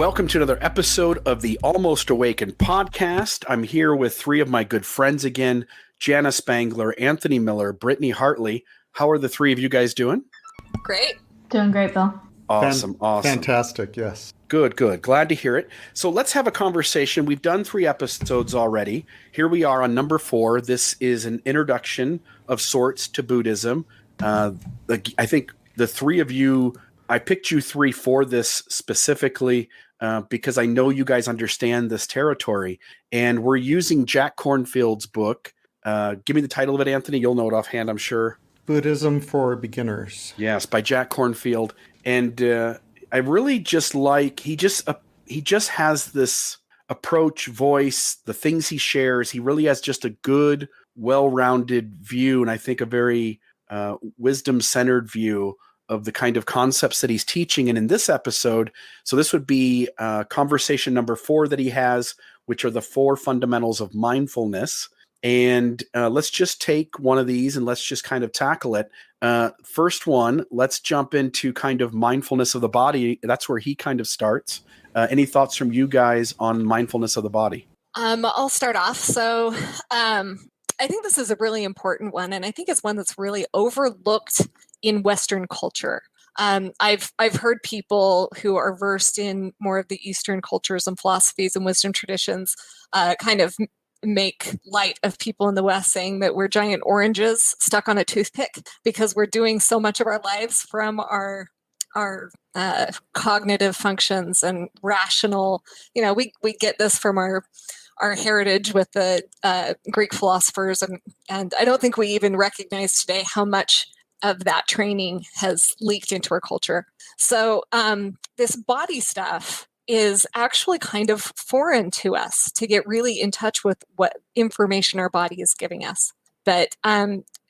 Welcome to another episode of the Almost Awakened podcast. I'm here with three of my good friends again, Jana Spangler, Anthony Miller, Brittney Hartley. How are the three of you guys doing? Great. Doing great, Bill. Awesome. Fantastic, yes. Good. Glad to hear it. So let's have a conversation. We've done 3 episodes already. Here we are on number 4. This is an introduction of sorts to Buddhism. I think the three of you, I picked you 3 for this specifically because I know you guys understand this territory. And we're using Jack Kornfield's book. Give me the title of it, Anthony. You'll know it offhand, I'm sure. Buddhism for Beginners. Yes, by Jack Kornfield. And I really just like, he just has this approach, voice, the things he shares. He really has just a good, well-rounded view, and I think a very wisdom-centered view of the kind of concepts that he's teaching. And in this episode, so this would be conversation number 4 that he has, which are the 4 fundamentals of mindfulness. And let's just take one of these and let's just kind of tackle it. First one, let's jump into kind of mindfulness of the body. That's where he kind of starts. Any thoughts from you guys on mindfulness of the body? I'll start off. So I think this is a really important one, and I think it's one that's really overlooked in Western culture. I've heard people who are versed in more of the Eastern cultures and philosophies and wisdom traditions kind of make light of people in the West saying that we're giant oranges stuck on a toothpick because we're doing so much of our lives from our cognitive functions and rational. We get this from our heritage with the Greek philosophers, and I don't think we even recognize today how much of that training has leaked into our culture. So this body stuff is actually kind of foreign to us to get really in touch with what information our body is giving us. But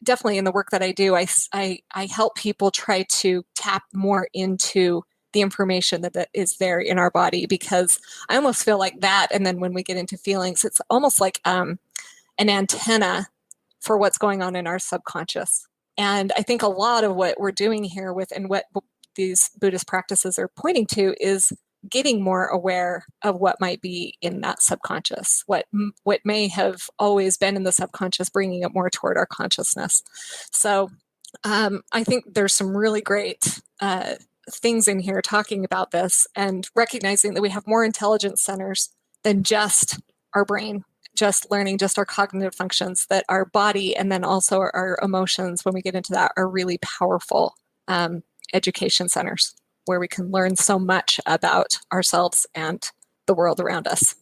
definitely in the work that I do, I help people try to tap more into the information that is there in our body, because I almost feel like that. And then when we get into feelings, it's almost like an antenna for what's going on in our subconscious. And I think a lot of what we're doing here and what these Buddhist practices are pointing to is getting more aware of what might be in that subconscious, what may have always been in the subconscious, bringing it more toward our consciousness. So I think there's some really great things in here talking about this and recognizing that we have more intelligence centers than just our brain, just learning just our cognitive functions, that our body and then also our emotions, when we get into that, are really powerful education centers where we can learn so much about ourselves and the world around us.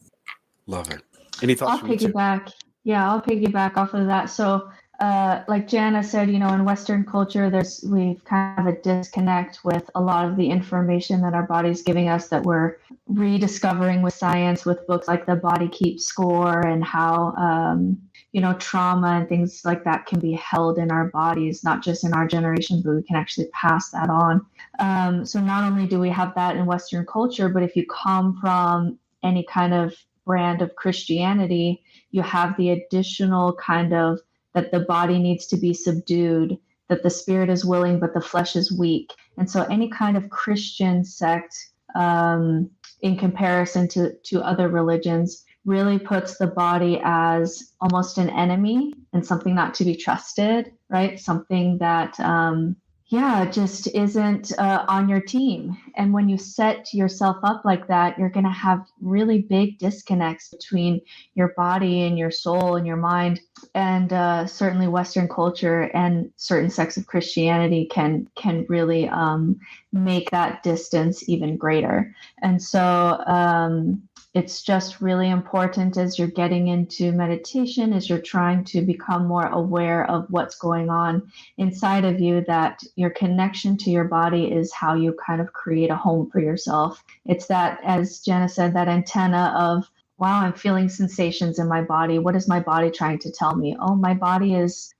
Love it. Any thoughts? I'll piggyback off of that. So like Jana said, in Western culture, we've kind of a disconnect with a lot of the information that our body's giving us that we're rediscovering with science, with books like The Body Keeps Score, and how, trauma and things like that can be held in our bodies, not just in our generation, but we can actually pass that on. So not only do we have that in Western culture, but if you come from any kind of brand of Christianity, you have the additional kind of that the body needs to be subdued, that the spirit is willing, but the flesh is weak. And so any kind of Christian sect, in comparison to other religions, really puts the body as almost an enemy and something not to be trusted, right? Something that, just isn't on your team. And when you set yourself up like that, you're going to have really big disconnects between your body and your soul and your mind. And certainly Western culture and certain sects of Christianity can really make that distance even greater. And so it's just really important as you're getting into meditation, as you're trying to become more aware of what's going on inside of you, that your connection to your body is how you kind of create a home for yourself. It's that, as Jana said, that antenna of, wow, I'm feeling sensations in my body. What is my body trying to tell me? Oh, my body is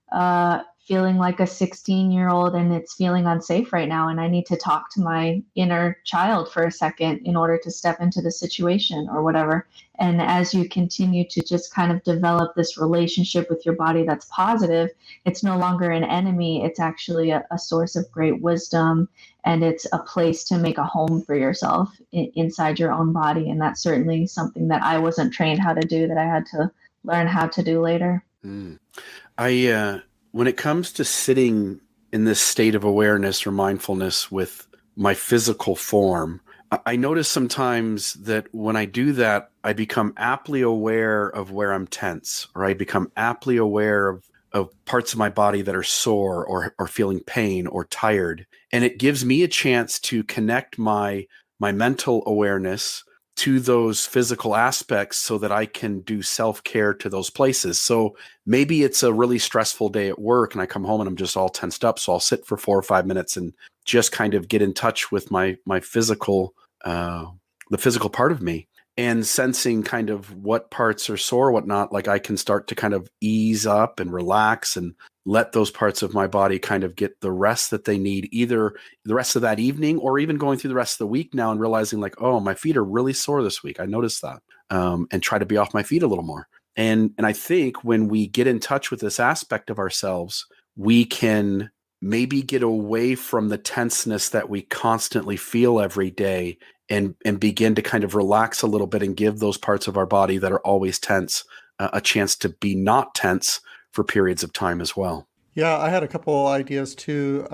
feeling like a 16-year-old and it's feeling unsafe right now. And I need to talk to my inner child for a second in order to step into the situation or whatever. And as you continue to just kind of develop this relationship with your body that's positive, it's no longer an enemy. It's actually a source of great wisdom. And it's a place to make a home for yourself inside your own body. And that's certainly something that I wasn't trained how to do, that I had to learn how to do later. When it comes to sitting in this state of awareness or mindfulness with my physical form, I notice sometimes that when I do that, I become aptly aware of where I'm tense, or I become aptly aware of parts of my body that are sore or feeling pain or tired. And it gives me a chance to connect my mental awareness to those physical aspects so that I can do self-care to those places. So maybe it's a really stressful day at work and I come home and I'm just all tensed up. So I'll sit for 4 or 5 minutes and just kind of get in touch with my physical, the physical part of me, and sensing kind of what parts are sore, whatnot. Like I can start to kind of ease up and relax and let those parts of my body kind of get the rest that they need, either the rest of that evening or even going through the rest of the week now and realizing like, oh, my feet are really sore this week. I noticed that, and try to be off my feet a little more. And I think when we get in touch with this aspect of ourselves, we can maybe get away from the tenseness that we constantly feel every day and begin to kind of relax a little bit and give those parts of our body that are always tense a chance to be not tense for periods of time as well. Yeah, I had a couple ideas too.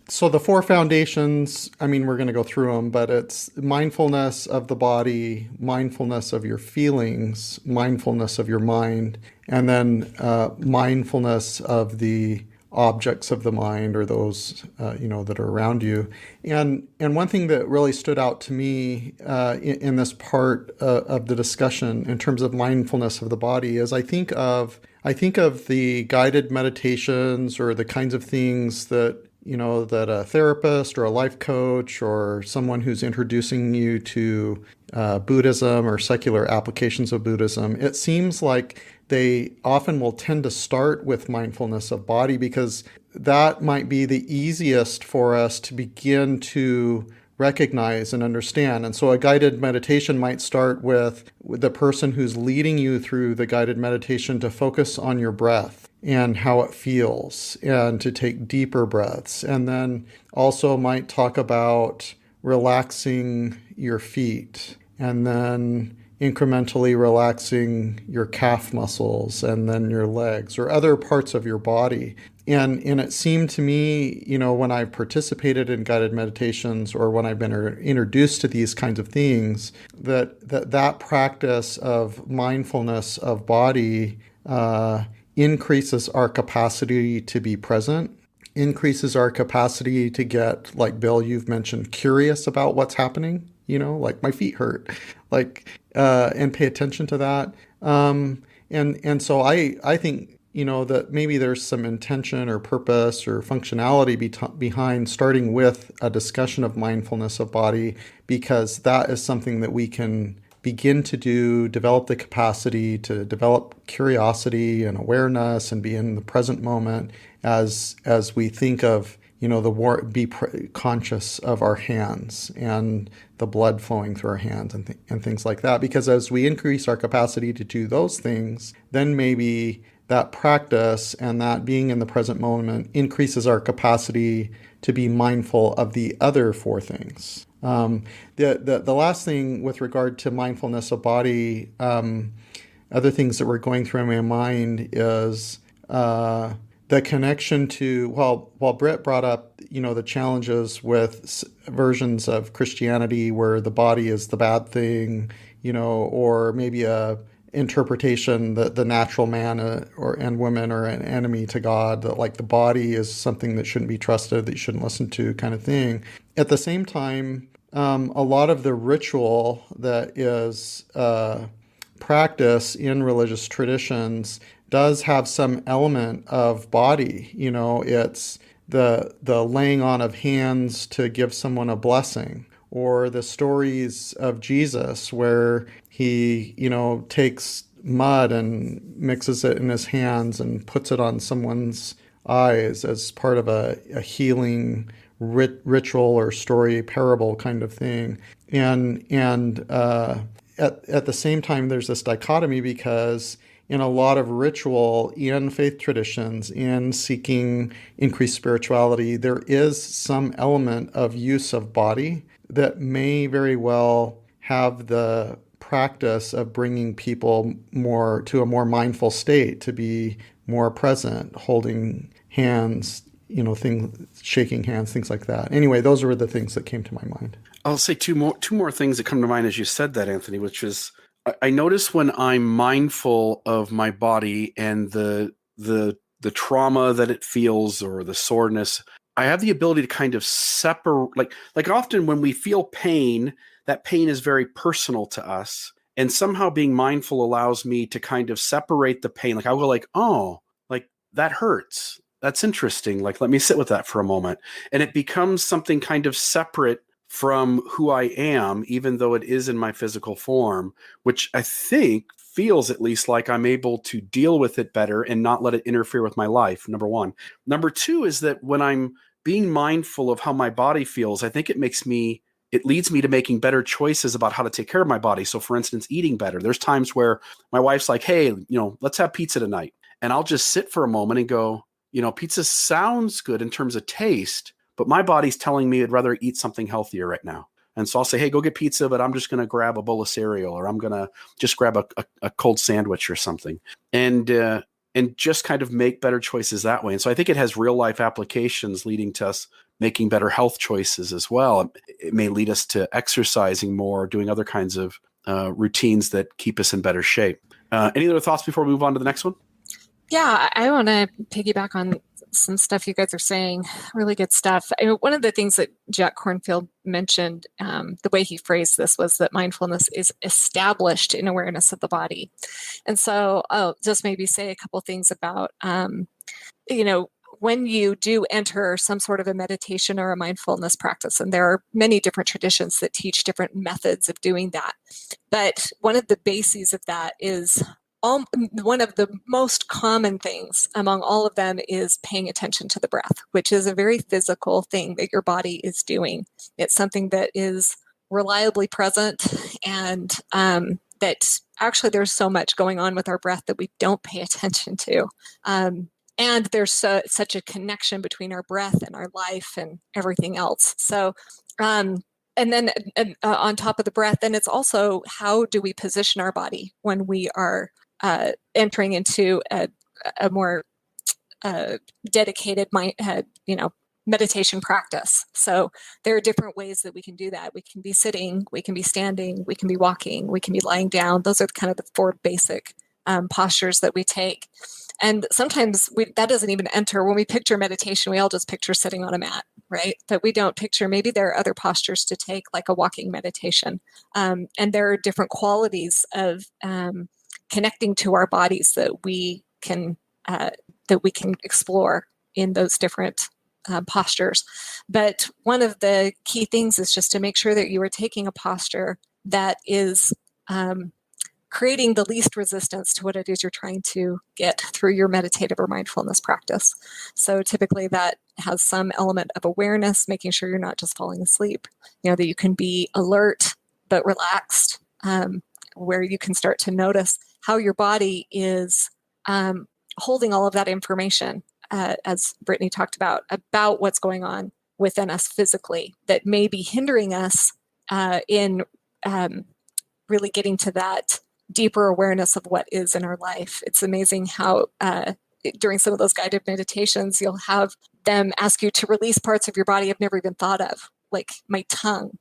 So the 4 foundations, I mean, we're going to go through them, but it's mindfulness of the body, mindfulness of your feelings, mindfulness of your mind, and then mindfulness of the objects of the mind, or those that are around you. And one thing that really stood out to me in this part of the discussion in terms of mindfulness of the body is I think of the guided meditations or the kinds of things that that a therapist or a life coach or someone who's introducing you to Buddhism or secular applications of Buddhism, it seems like they often will tend to start with mindfulness of body because that might be the easiest for us to begin to recognize and understand. And so a guided meditation might start with the person who's leading you through the guided meditation to focus on your breath and how it feels and to take deeper breaths. And then also might talk about relaxing your feet and then incrementally relaxing your calf muscles and then your legs or other parts of your body. And it seemed to me, when I've participated in guided meditations or when I've been introduced to these kinds of things, that practice of mindfulness of body increases our capacity to be present, increases our capacity to get, like Bill, you've mentioned, curious about what's happening, like my feet hurt, and pay attention to that. And so I think, that maybe there's some intention or purpose or functionality behind starting with a discussion of mindfulness of body, because that is something that we can begin to develop the capacity to develop curiosity and awareness and be in the present moment as we think of, conscious of our hands and the blood flowing through our hands and things like that. Because as we increase our capacity to do those things, then maybe that practice and that being in the present moment increases our capacity to be mindful of the other 4 things. The last thing with regard to mindfulness of body, other things that were going through my mind is the connection to, while Britt brought up, the challenges with versions of Christianity where the body is the bad thing, or maybe a interpretation that the natural man and women are an enemy to God, that like the body is something that shouldn't be trusted, that you shouldn't listen to, kind of thing. At the same time, a lot of the ritual that is practice in religious traditions does have some element of body. It's the laying on of hands to give someone a blessing, or the stories of Jesus where he, takes mud and mixes it in his hands and puts it on someone's eyes as part of a healing ritual or story parable kind of thing. And at the same time, there's this dichotomy because in a lot of ritual, in faith traditions, in seeking increased spirituality, there is some element of use of body that may very well have the practice of bringing people more to a more mindful state, to be more present, holding hands, shaking hands, things like that. Anyway, those were the things that came to my mind. I'll say two more things that come to mind as you said that, Anthony, which is I notice when I'm mindful of my body and the trauma that it feels or the soreness, I have the ability to kind of separate, like often when we feel pain, that pain is very personal to us. And somehow being mindful allows me to kind of separate the pain. Like I'll go like, oh, like that hurts. That's interesting. Like, let me sit with that for a moment. And it becomes something kind of separate from who I am, even though it is in my physical form, which I think feels at least like I'm able to deal with it better and not let it interfere with my life, number one. Number two is that when I'm being mindful of how my body feels, I think it leads me to making better choices about how to take care of my body. So for instance, eating better. There's times where my wife's like, hey, let's have pizza tonight. And I'll just sit for a moment and go, pizza sounds good in terms of taste, but my body's telling me I'd rather eat something healthier right now. And so I'll say, hey, go get pizza, but I'm just going to grab a bowl of cereal, or I'm going to just grab a cold sandwich or something. And just kind of make better choices that way. And so I think it has real life applications leading to us making better health choices as well. It may lead us to exercising more, doing other kinds of routines that keep us in better shape. Any other thoughts before we move on to the next one? Yeah, I want to piggyback on some stuff you guys are saying. Really good stuff. One of the things that Jack Kornfield mentioned, the way he phrased this was that mindfulness is established in awareness of the body. And so I'll just maybe say a couple things about, when you do enter some sort of a meditation or a mindfulness practice, and there are many different traditions that teach different methods of doing that. But one of the bases of that is one of the most common things among all of them is paying attention to the breath, which is a very physical thing that your body is doing. It's something that is reliably present, and that actually there's so much going on with our breath that we don't pay attention to. And there's such a connection between our breath and our life and everything else. So, and then on top of the breath, then it's also how do we position our body when we are entering into a more dedicated meditation practice. So there are different ways that we can do that. We can be sitting, we can be standing, we can be walking, we can be lying down. Those are kind of the four basic postures that we take. And sometimes that doesn't even enter. When we picture meditation, we all just picture sitting on a mat, right? But we don't picture, maybe there are other postures to take, like a walking meditation. And there are different qualities of connecting to our bodies that we can explore in those different postures. But one of the key things is just to make sure that you are taking a posture that is creating the least resistance to what it is you're trying to get through your meditative or mindfulness practice. So typically that has some element of awareness, making sure you're not just falling asleep, that you can be alert but relaxed, where you can start to notice how your body is holding all of that information, as Brittney talked about what's going on within us physically that may be hindering us in really getting to that deeper awareness of what is in our life. It's amazing how during some of those guided meditations, you'll have them ask you to release parts of your body you've never even thought of, like my tongue.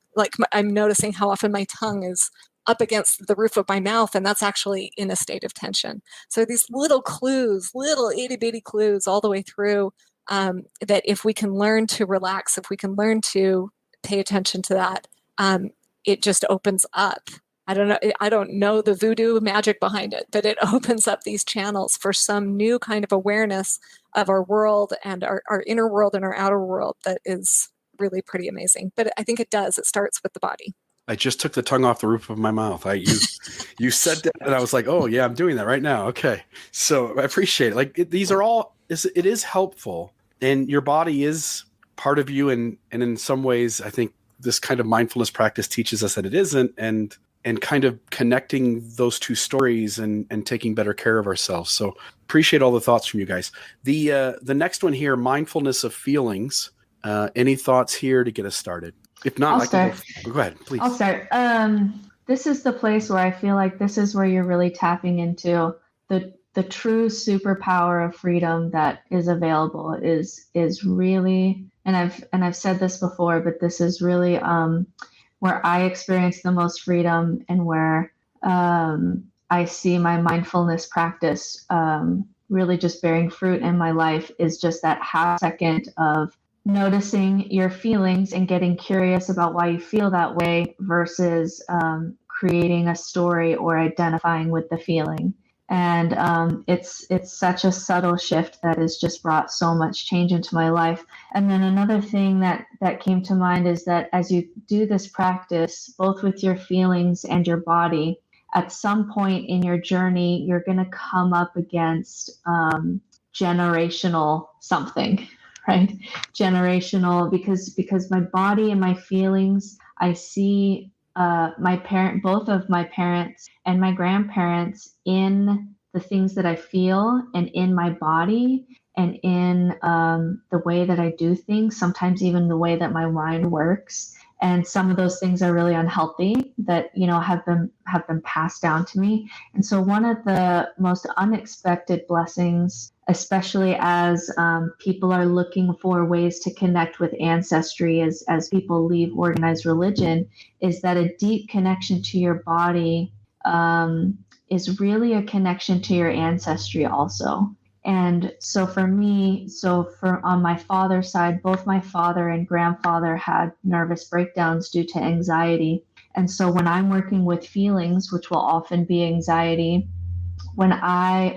I'm noticing how often my tongue is up against the roof of my mouth, and that's actually in a state of tension. So these little clues, little itty bitty clues all the way through, that if we can learn to relax, if we can learn to pay attention to that, it just opens up. I don't know the voodoo magic behind it, but it opens up these channels for some new kind of awareness of our world and our inner world and our outer world that is really pretty amazing. But I think it starts with the body. I just took the tongue off the roof of my mouth. You said that, and I was like, oh yeah, I'm doing that right now. Okay, so I appreciate it. Like these are all. It is helpful, and your body is part of you, and in some ways, I think this kind of mindfulness practice teaches us that it isn't, and kind of connecting those two stories and taking better care of ourselves. So appreciate all the thoughts from you guys. The next one here, mindfulness of feelings. Any thoughts here to get us started? If not, I'll start. Go ahead, please. I'll start. This is the place where I feel like this is where you're really tapping into the true superpower of freedom that is available. Is really, and I've said this before, but this is really where I experience the most freedom, and where I see my mindfulness practice really just bearing fruit in my life, is just that half second of noticing your feelings and getting curious about why you feel that way versus creating a story or identifying with the feeling. And it's such a subtle shift that has just brought so much change into my life. And then another thing that came to mind is that as you do this practice, both with your feelings and your body, at some point in your journey, you're going to come up against generational something. Right? Generational, because my body and my feelings, I see both of my parents and my grandparents in the things that I feel and in my body and in the way that I do things, sometimes even the way that my mind works. And some of those things are really unhealthy that, have been passed down to me. And so one of the most unexpected blessings, especially as people are looking for ways to connect with ancestry as people leave organized religion, is that a deep connection to your body is really a connection to your ancestry also. And so for me, on my father's side, both my father and grandfather had nervous breakdowns due to anxiety. And so when I'm working with feelings, which will often be anxiety, when I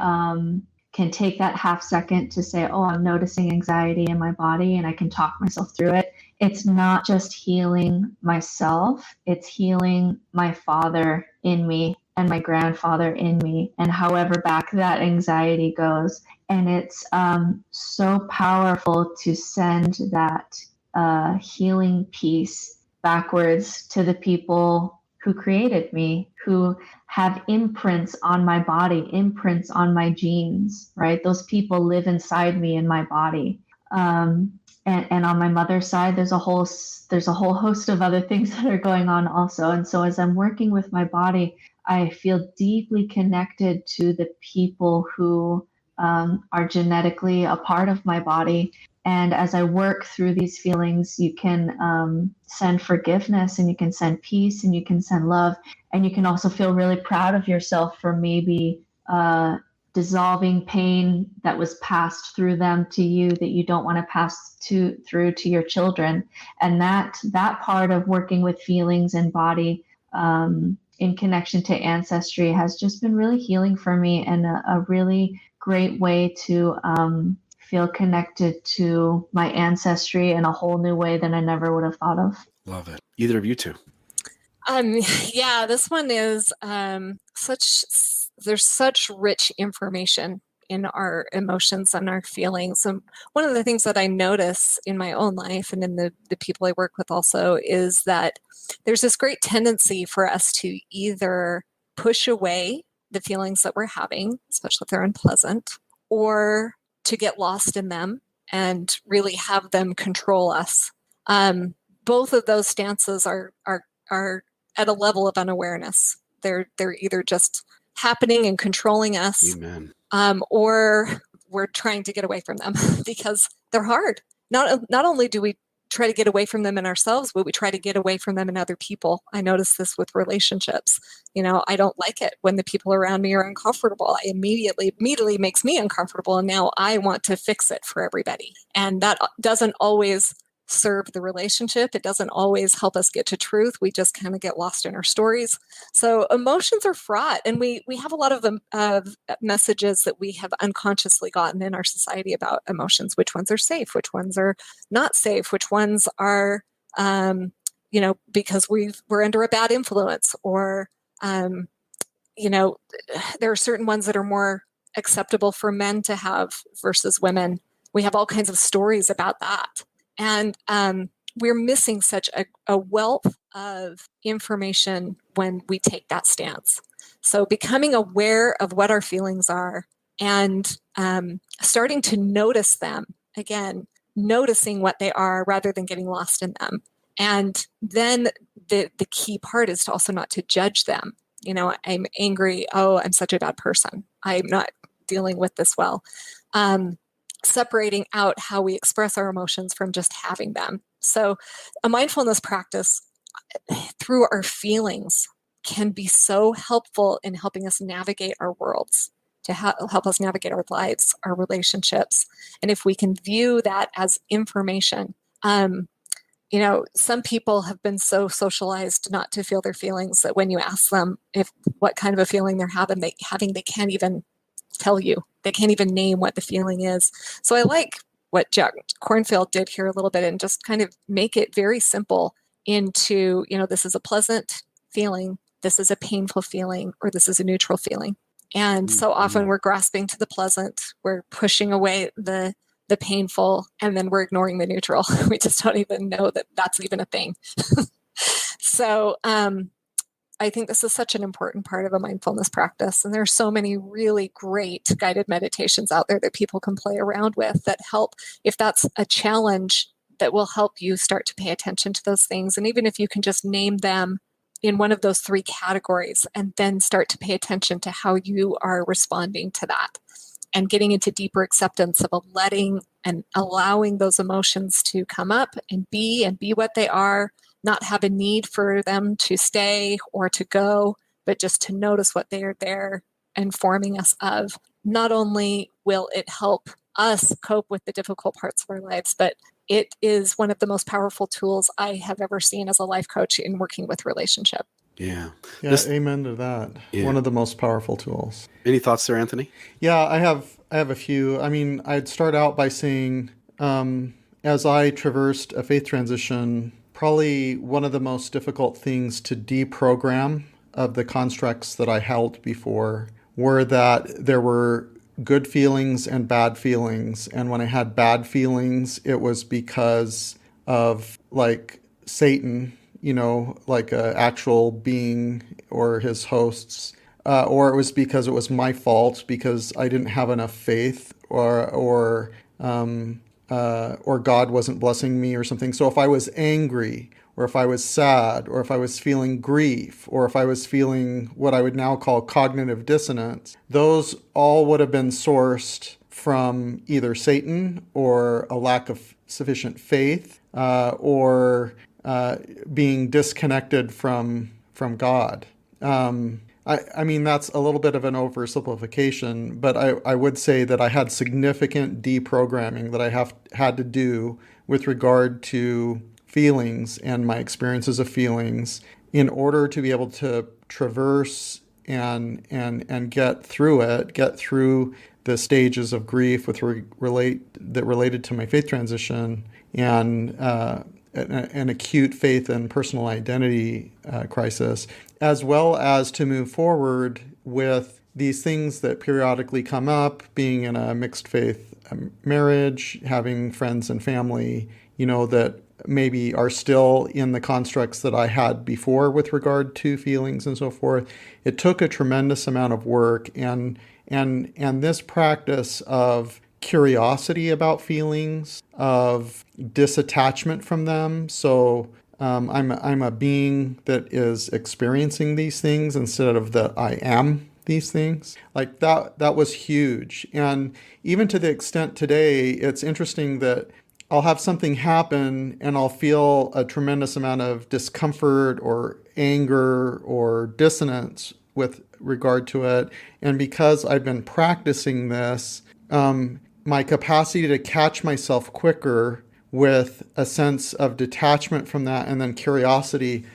can take that half second to say, oh, I'm noticing anxiety in my body, and I can talk myself through it, it's not just healing myself, it's healing my father in me and my grandfather in me, and however back that anxiety goes. And it's so powerful to send that healing piece backwards to the people who created me, who have imprints on my body, imprints on my genes, right? Those people live inside me in my body. And on my mother's side, there's a whole host of other things that are going on also. And so as I'm working with my body, I feel deeply connected to the people who are genetically a part of my body. And as I work through these feelings, you can send forgiveness, and you can send peace, and you can send love. And you can also feel really proud of yourself for maybe dissolving pain that was passed through them to you that you don't want to pass through to your children. And that part of working with feelings and body in connection to ancestry has just been really healing for me, and a really great way to feel connected to my ancestry in a whole new way than I never would have thought of. Love it. Either of you two? Yeah, this one is there's such rich information in our emotions and our feelings. And one of the things that I notice in my own life and in the people I work with also is that there's this great tendency for us to either push away the feelings that we're having, especially if they're unpleasant, or to get lost in them and really have them control us. Both of those stances are at a level of unawareness. They're either just happening and controlling us, Amen. Or we're trying to get away from them because they're hard. Not only do we try to get away from them in ourselves, but we try to get away from them in other people. I notice this with relationships. I don't like it when the people around me are uncomfortable. Immediately makes me uncomfortable. And now I want to fix it for everybody. And that doesn't always serve the relationship. It doesn't always help us get to truth. We just kind of get lost in our stories. So emotions are fraught, and we have a lot of messages that we have unconsciously gotten in our society about emotions. Which ones are safe? Which ones are not safe? Which ones are because we're under a bad influence, or, there are certain ones that are more acceptable for men to have versus women. We have all kinds of stories about that. And we're missing such a wealth of information when we take that stance. So becoming aware of what our feelings are and starting to notice them, again, noticing what they are rather than getting lost in them. And then the key part is to also not to judge them. I'm angry. Oh, I'm such a bad person. I'm not dealing with this well. Separating out how we express our emotions from just having them. So a mindfulness practice through our feelings can be so helpful in helping us navigate our worlds, to help us navigate our lives, our relationships. And if we can view that as information, some people have been so socialized not to feel their feelings that when you ask them what kind of a feeling they're having, they can't even tell you. They can't even name what the feeling is. So I like what Jack Kornfield did here a little bit and just kind of make it very simple into, this is a pleasant feeling, this is a painful feeling, or this is a neutral feeling. And so often we're grasping to the pleasant, we're pushing away the painful, and then we're ignoring the neutral. We just don't even know that that's even a thing. So I think this is such an important part of a mindfulness practice. And there are so many really great guided meditations out there that people can play around with that help, if that's a challenge, that will help you start to pay attention to those things. And even if you can just name them in one of those three categories and then start to pay attention to how you are responding to that and getting into deeper acceptance of letting and allowing those emotions to come up and be what they are, not have a need for them to stay or to go, but just to notice what they are there informing us of. Not only will it help us cope with the difficult parts of our lives, but it is one of the most powerful tools I have ever seen as a life coach in working with relationship. Yeah. Amen to that. Yeah. One of the most powerful tools. Any thoughts there, Anthony? Yeah, I have a few. I mean, I'd start out by saying, as I traversed a faith transition, probably one of the most difficult things to deprogram of the constructs that I held before were that there were good feelings and bad feelings. And when I had bad feelings, it was because of like Satan, like an actual being or his hosts, or it was because it was my fault because I didn't have enough faith or God wasn't blessing me or something. So if I was angry, or if I was sad, or if I was feeling grief, or if I was feeling what I would now call cognitive dissonance, those all would have been sourced from either Satan or a lack of sufficient faith, or being disconnected from God. I mean, that's a little bit of an oversimplification, but I would say that I had significant deprogramming that I had to do with regard to feelings and my experiences of feelings in order to be able to traverse and get through the stages of grief that related to my faith transition and an acute faith and personal identity crisis, as well as to move forward with these things that periodically come up, being in a mixed faith marriage, having friends and family, that maybe are still in the constructs that I had before with regard to feelings and so forth. It took a tremendous amount of work, and this practice of curiosity about feelings, of disattachment from them. So I'm a being that is experiencing these things instead of that I am these things. Like that was huge. And even to the extent today, it's interesting that I'll have something happen and I'll feel a tremendous amount of discomfort or anger or dissonance with regard to it. And because I've been practicing this, my capacity to catch myself quicker with a sense of detachment from that and then curiosity,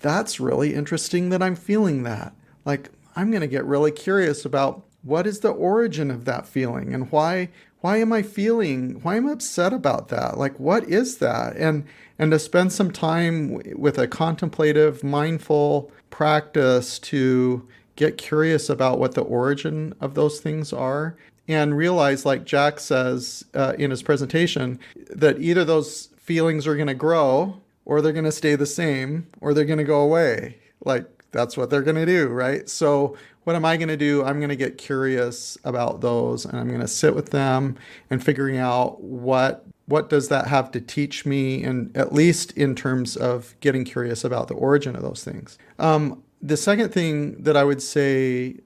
that's really interesting that I'm feeling that. Like, I'm going to get really curious about what is the origin of that feeling and why why am I upset about that? Like, what is that? And to spend some time with a contemplative, mindful practice to get curious about what the origin of those things are and realize, like Jack says in his presentation, that either those feelings are going to grow or they're going to stay the same or they're going to go away. Like, that's what they're going to do, right? So what am I going to do? I'm going to get curious about those, and I'm going to sit with them and figuring out what does that have to teach me, and at least in terms of getting curious about the origin of those things. The second thing that I would say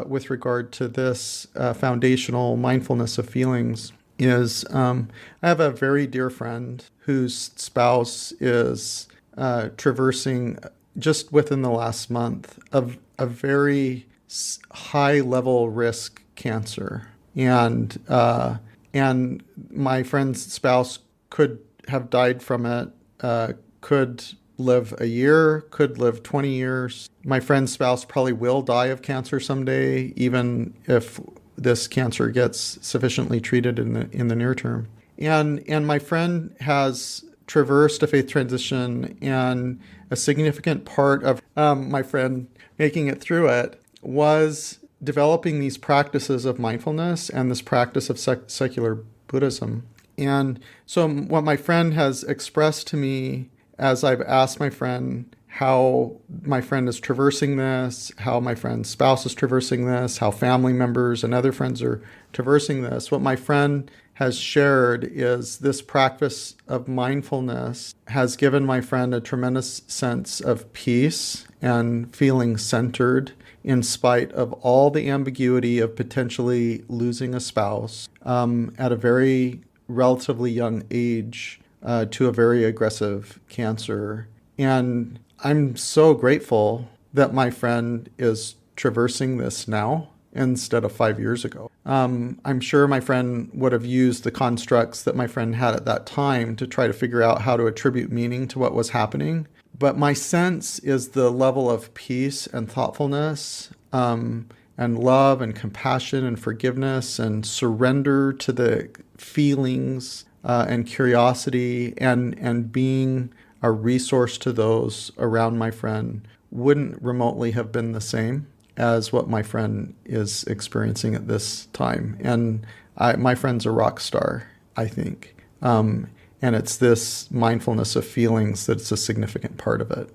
with regard to this foundational mindfulness of feelings is I have a very dear friend whose spouse is traversing, just within the last month, of a very high level risk cancer. And my friend's spouse could have died from it, could live a year, could live 20 years. My friend's spouse probably will die of cancer someday, even if this cancer gets sufficiently treated in the near term. And my friend has traversed a faith transition, and a significant part of my friend making it through it was developing these practices of mindfulness and this practice of secular Buddhism. And so what my friend has expressed to me, as I've asked my friend how my friend is traversing this, how my friend's spouse is traversing this, how family members and other friends are traversing this, what my friend has shared is this practice of mindfulness has given my friend a tremendous sense of peace and feeling centered in spite of all the ambiguity of potentially losing a spouse at a very relatively young age to a very aggressive cancer. And I'm so grateful that my friend is traversing this now instead of 5 years ago. I'm sure my friend would have used the constructs that my friend had at that time to try to figure out how to attribute meaning to what was happening. But my sense is the level of peace and thoughtfulness and love and compassion and forgiveness and surrender to the feelings and curiosity and being a resource to those around my friend wouldn't remotely have been the same as what my friend is experiencing at this time. And my friend's a rock star, I think. And it's this mindfulness of feelings that's a significant part of it.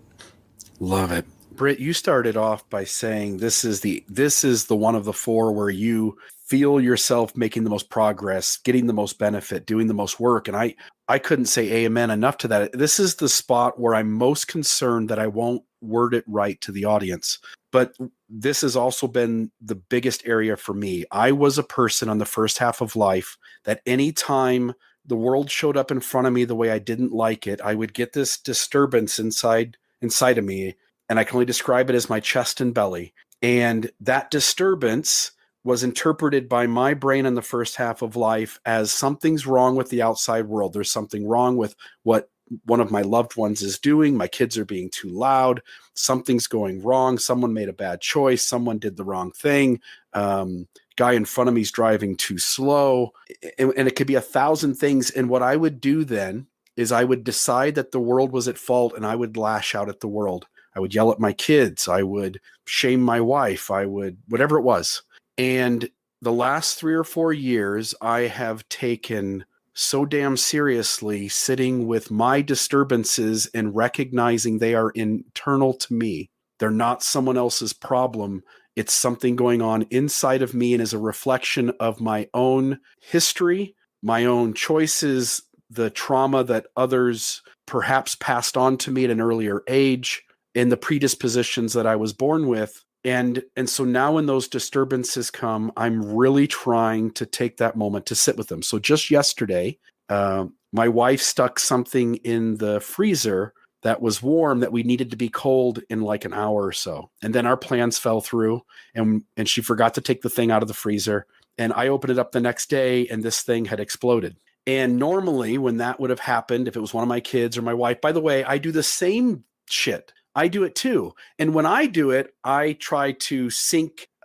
Love it. Britt, you started off by saying this is the one of the four where you feel yourself making the most progress, getting the most benefit, doing the most work. And I couldn't say amen enough to that. This is the spot where I'm most concerned that I won't word it right to the audience. But this has also been the biggest area for me. I was a person on the first half of life that anytime the world showed up in front of me the way I didn't like it, I would get this disturbance inside of me. And I can only describe it as my chest and belly. And that disturbance was interpreted by my brain in the first half of life as something's wrong with the outside world. There's something wrong with what one of my loved ones is doing. My kids are being too loud. Something's going wrong. Someone made a bad choice. Someone did the wrong thing. Guy in front of me is driving too slow. And it could be 1,000 things. And what I would do then is I would decide that the world was at fault, and I would lash out at the world. I would yell at my kids. I would shame my wife. I would, whatever it was. And the last 3 or 4 years, I have taken so damn seriously sitting with my disturbances and recognizing they are internal to me. They're not someone else's problem. It's something going on inside of me and is a reflection of my own history, my own choices, the trauma that others perhaps passed on to me at an earlier age, and the predispositions that I was born with. And so now when those disturbances come, I'm really trying to take that moment to sit with them. So just yesterday, my wife stuck something in the freezer that was warm that we needed to be cold in like an hour or so. And then our plans fell through, and she forgot to take the thing out of the freezer. And I opened it up the next day, and this thing had exploded. And normally when that would have happened, if it was one of my kids or my wife, by the way, I do the same shit. I do it too. And when I do it, I try to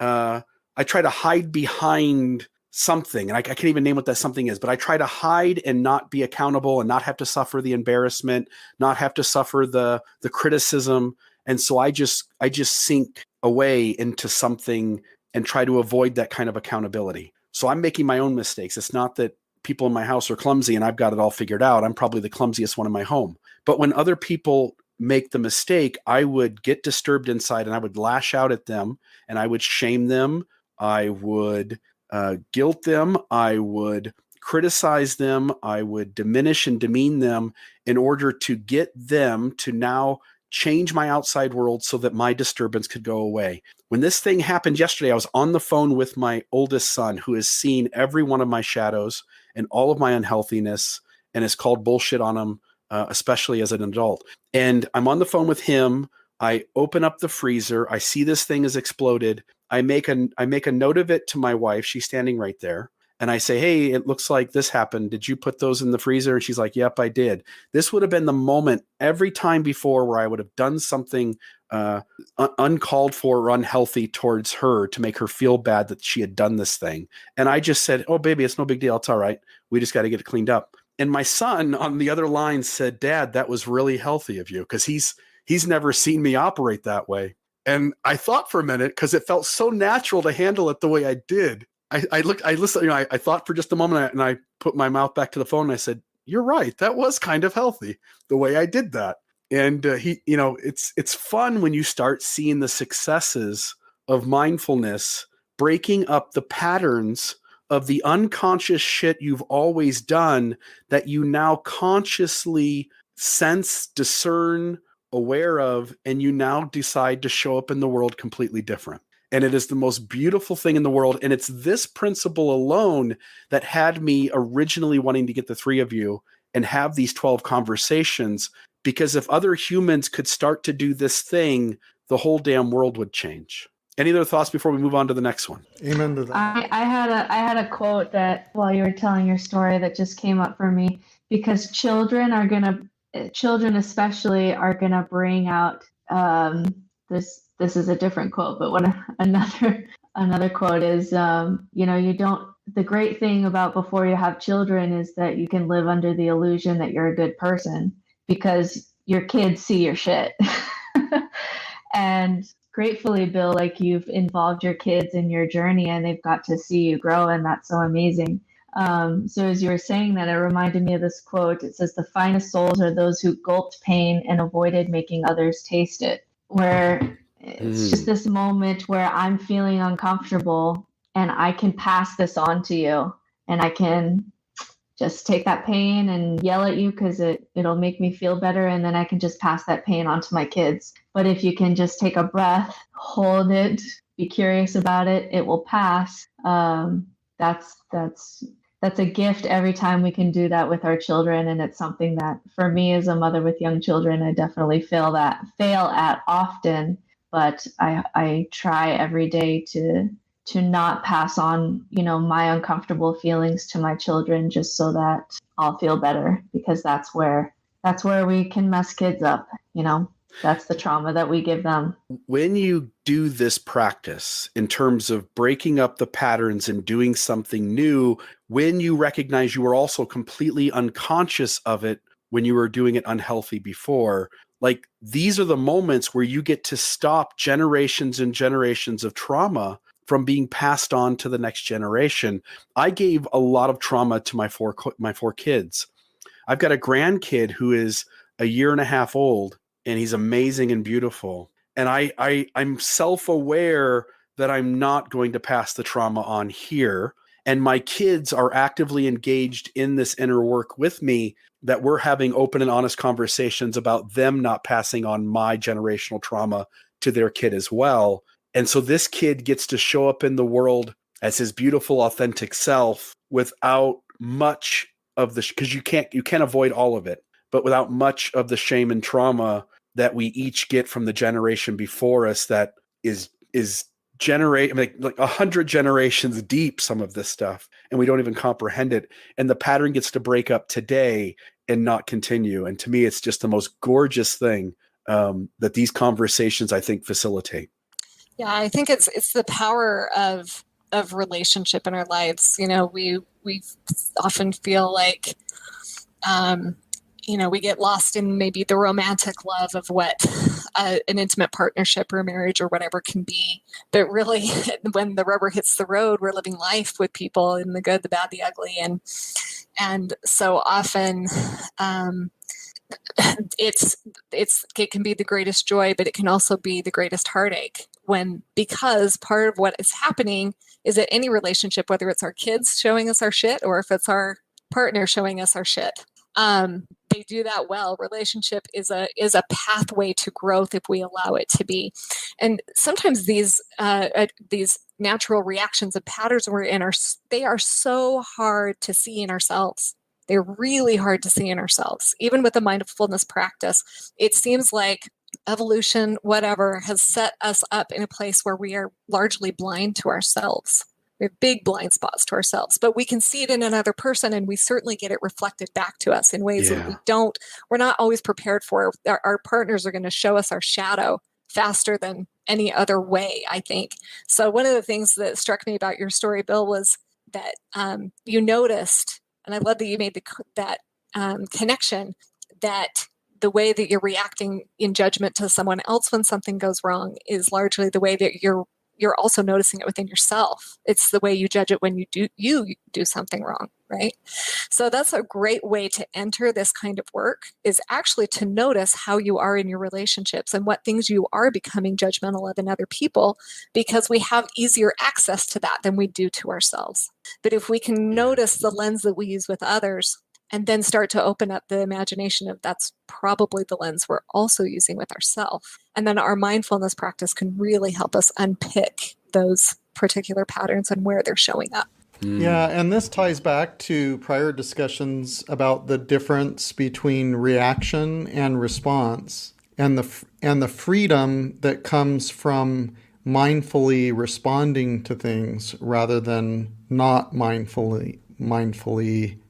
I try to hide behind something, and I can't even name what that something is, but I try to hide and not be accountable and not have to suffer the embarrassment, not have to suffer the criticism. And so I just sink away into something and try to avoid that kind of accountability. So I'm making my own mistakes. It's not that people in my house are clumsy and I've got it all figured out. I'm probably the clumsiest one in my home. But when other people make the mistake, I would get disturbed inside and I would lash out at them and I would shame them. I would guilt them. I would criticize them. I would diminish and demean them in order to get them to now change my outside world so that my disturbance could go away. When this thing happened yesterday, I was on the phone with my oldest son, who has seen every one of my shadows and all of my unhealthiness and has called bullshit on him, especially as an adult. And I'm on the phone with him. I open up the freezer. I see this thing has exploded. I make a note of it to my wife. She's standing right there. And I say, hey, it looks like this happened. Did you put those in the freezer? And she's like, yep, I did. This would have been the moment every time before where I would have done something uncalled for or unhealthy towards her to make her feel bad that she had done this thing. And I just said, oh, baby, it's no big deal. It's all right. We just got to get it cleaned up. And my son on the other line said, Dad, that was really healthy of you, because he's never seen me operate that way. And I thought for a minute, because it felt so natural to handle it the way I did. I listened, I thought for just a moment, and I put my mouth back to the phone and I said, you're right. That was kind of healthy the way I did that. And it's fun when you start seeing the successes of mindfulness, breaking up the patterns of the unconscious shit you've always done that you now consciously sense, discern, aware of, and you now decide to show up in the world completely different. And it is the most beautiful thing in the world. And it's this principle alone that had me originally wanting to get the three of you and have these 12 conversations, because if other humans could start to do this thing, the whole damn world would change. Any other thoughts before we move on to the next one? Amen to that. I had a quote that while you were telling your story that just came up for me, because children especially are gonna bring out this is a different quote, but what another quote is, the great thing about before you have children is that you can live under the illusion that you're a good person because your kids see your shit. And gratefully, Bill, like, you've involved your kids in your journey and they've got to see you grow, and that's so amazing. So as you were saying that, it reminded me of this quote. It says, the finest souls are those who gulped pain and avoided making others taste it, where it's just this moment where I'm feeling uncomfortable and I can pass this on to you, and I can just take that pain and yell at you because it'll make me feel better, and then I can just pass that pain on to my kids. But if you can just take a breath, hold it, be curious about it, it will pass. That's a gift every time we can do that with our children, and it's something that, for me as a mother with young children, I definitely fail at often. But I try every day to not pass on, my uncomfortable feelings to my children, just so that I'll feel better, because that's where we can mess kids up. That's the trauma that we give them. When you do this practice in terms of breaking up the patterns and doing something new, when you recognize you were also completely unconscious of it when you were doing it unhealthy before, like, these are the moments where you get to stop generations and generations of trauma from being passed on to the next generation. I gave a lot of trauma to my four kids. I've got a grandkid who is a year and a half old, and he's amazing and beautiful. And I'm self-aware that I'm not going to pass the trauma on here. And my kids are actively engaged in this inner work with me, that we're having open and honest conversations about them not passing on my generational trauma to their kid as well. And so this kid gets to show up in the world as his beautiful, authentic self without much of the, because you can't avoid all of it, but without much of the shame and trauma that we each get from the generation before us, that is like 100 generations deep, some of this stuff, and we don't even comprehend it. And the pattern gets to break up today and not continue. And to me, it's just the most gorgeous thing that these conversations, I think, facilitate. Yeah, I think it's the power of of relationship in our lives. We often feel like, we get lost in maybe the romantic love of what an intimate partnership or marriage or whatever can be. But really, when the rubber hits the road, we're living life with people in the good, the bad, the ugly. And so often it can be the greatest joy, but it can also be the greatest heartache because part of what is happening is that any relationship, whether it's our kids showing us our shit or if it's our partner showing us our shit, they do that well. Relationship is a pathway to growth if we allow it to be. And sometimes these natural reactions and patterns we're in they are so hard to see in ourselves. They're really hard to see in ourselves. Even with the mindfulness practice, it seems like evolution, whatever, has set us up in a place where we are largely blind to ourselves. We have big blind spots to ourselves, but we can see it in another person, and we certainly get it reflected back to us in ways that we're not always prepared for. Our partners are going to show us our shadow faster than any other way, I think. So one of the things that struck me about your story, Bill, was that you noticed, and I love that you made that connection, that the way that you're reacting in judgment to someone else when something goes wrong is largely the way that you're also noticing it within yourself. It's the way you judge it when you do something wrong, right? So that's a great way to enter this kind of work, is actually to notice how you are in your relationships and what things you are becoming judgmental of in other people, because we have easier access to that than we do to ourselves. But if we can notice the lens that we use with others, and then start to open up the imagination of that's probably the lens we're also using with ourselves. And then our mindfulness practice can really help us unpick those particular patterns and where they're showing up. Yeah, and this ties back to prior discussions about the difference between reaction and response, and the freedom that comes from mindfully responding to things rather than not mindfully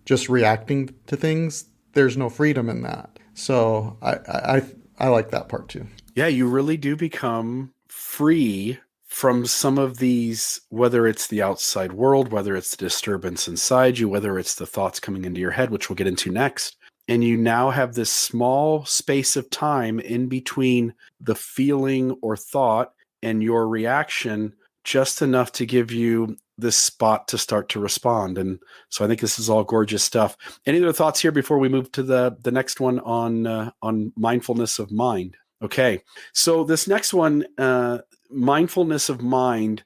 just reacting to things. There's no freedom in that. So I like that part too. Yeah, you really do become free from some of these, whether it's the outside world, whether it's the disturbance inside you, whether it's the thoughts coming into your head, which we'll get into next. And you now have this small space of time in between the feeling or thought and your reaction, just enough to give you this spot to start to respond. And so I think this is all gorgeous stuff. Any other thoughts here before we move to the next one on mindfulness of mind? Okay, so this next one, mindfulness of mind,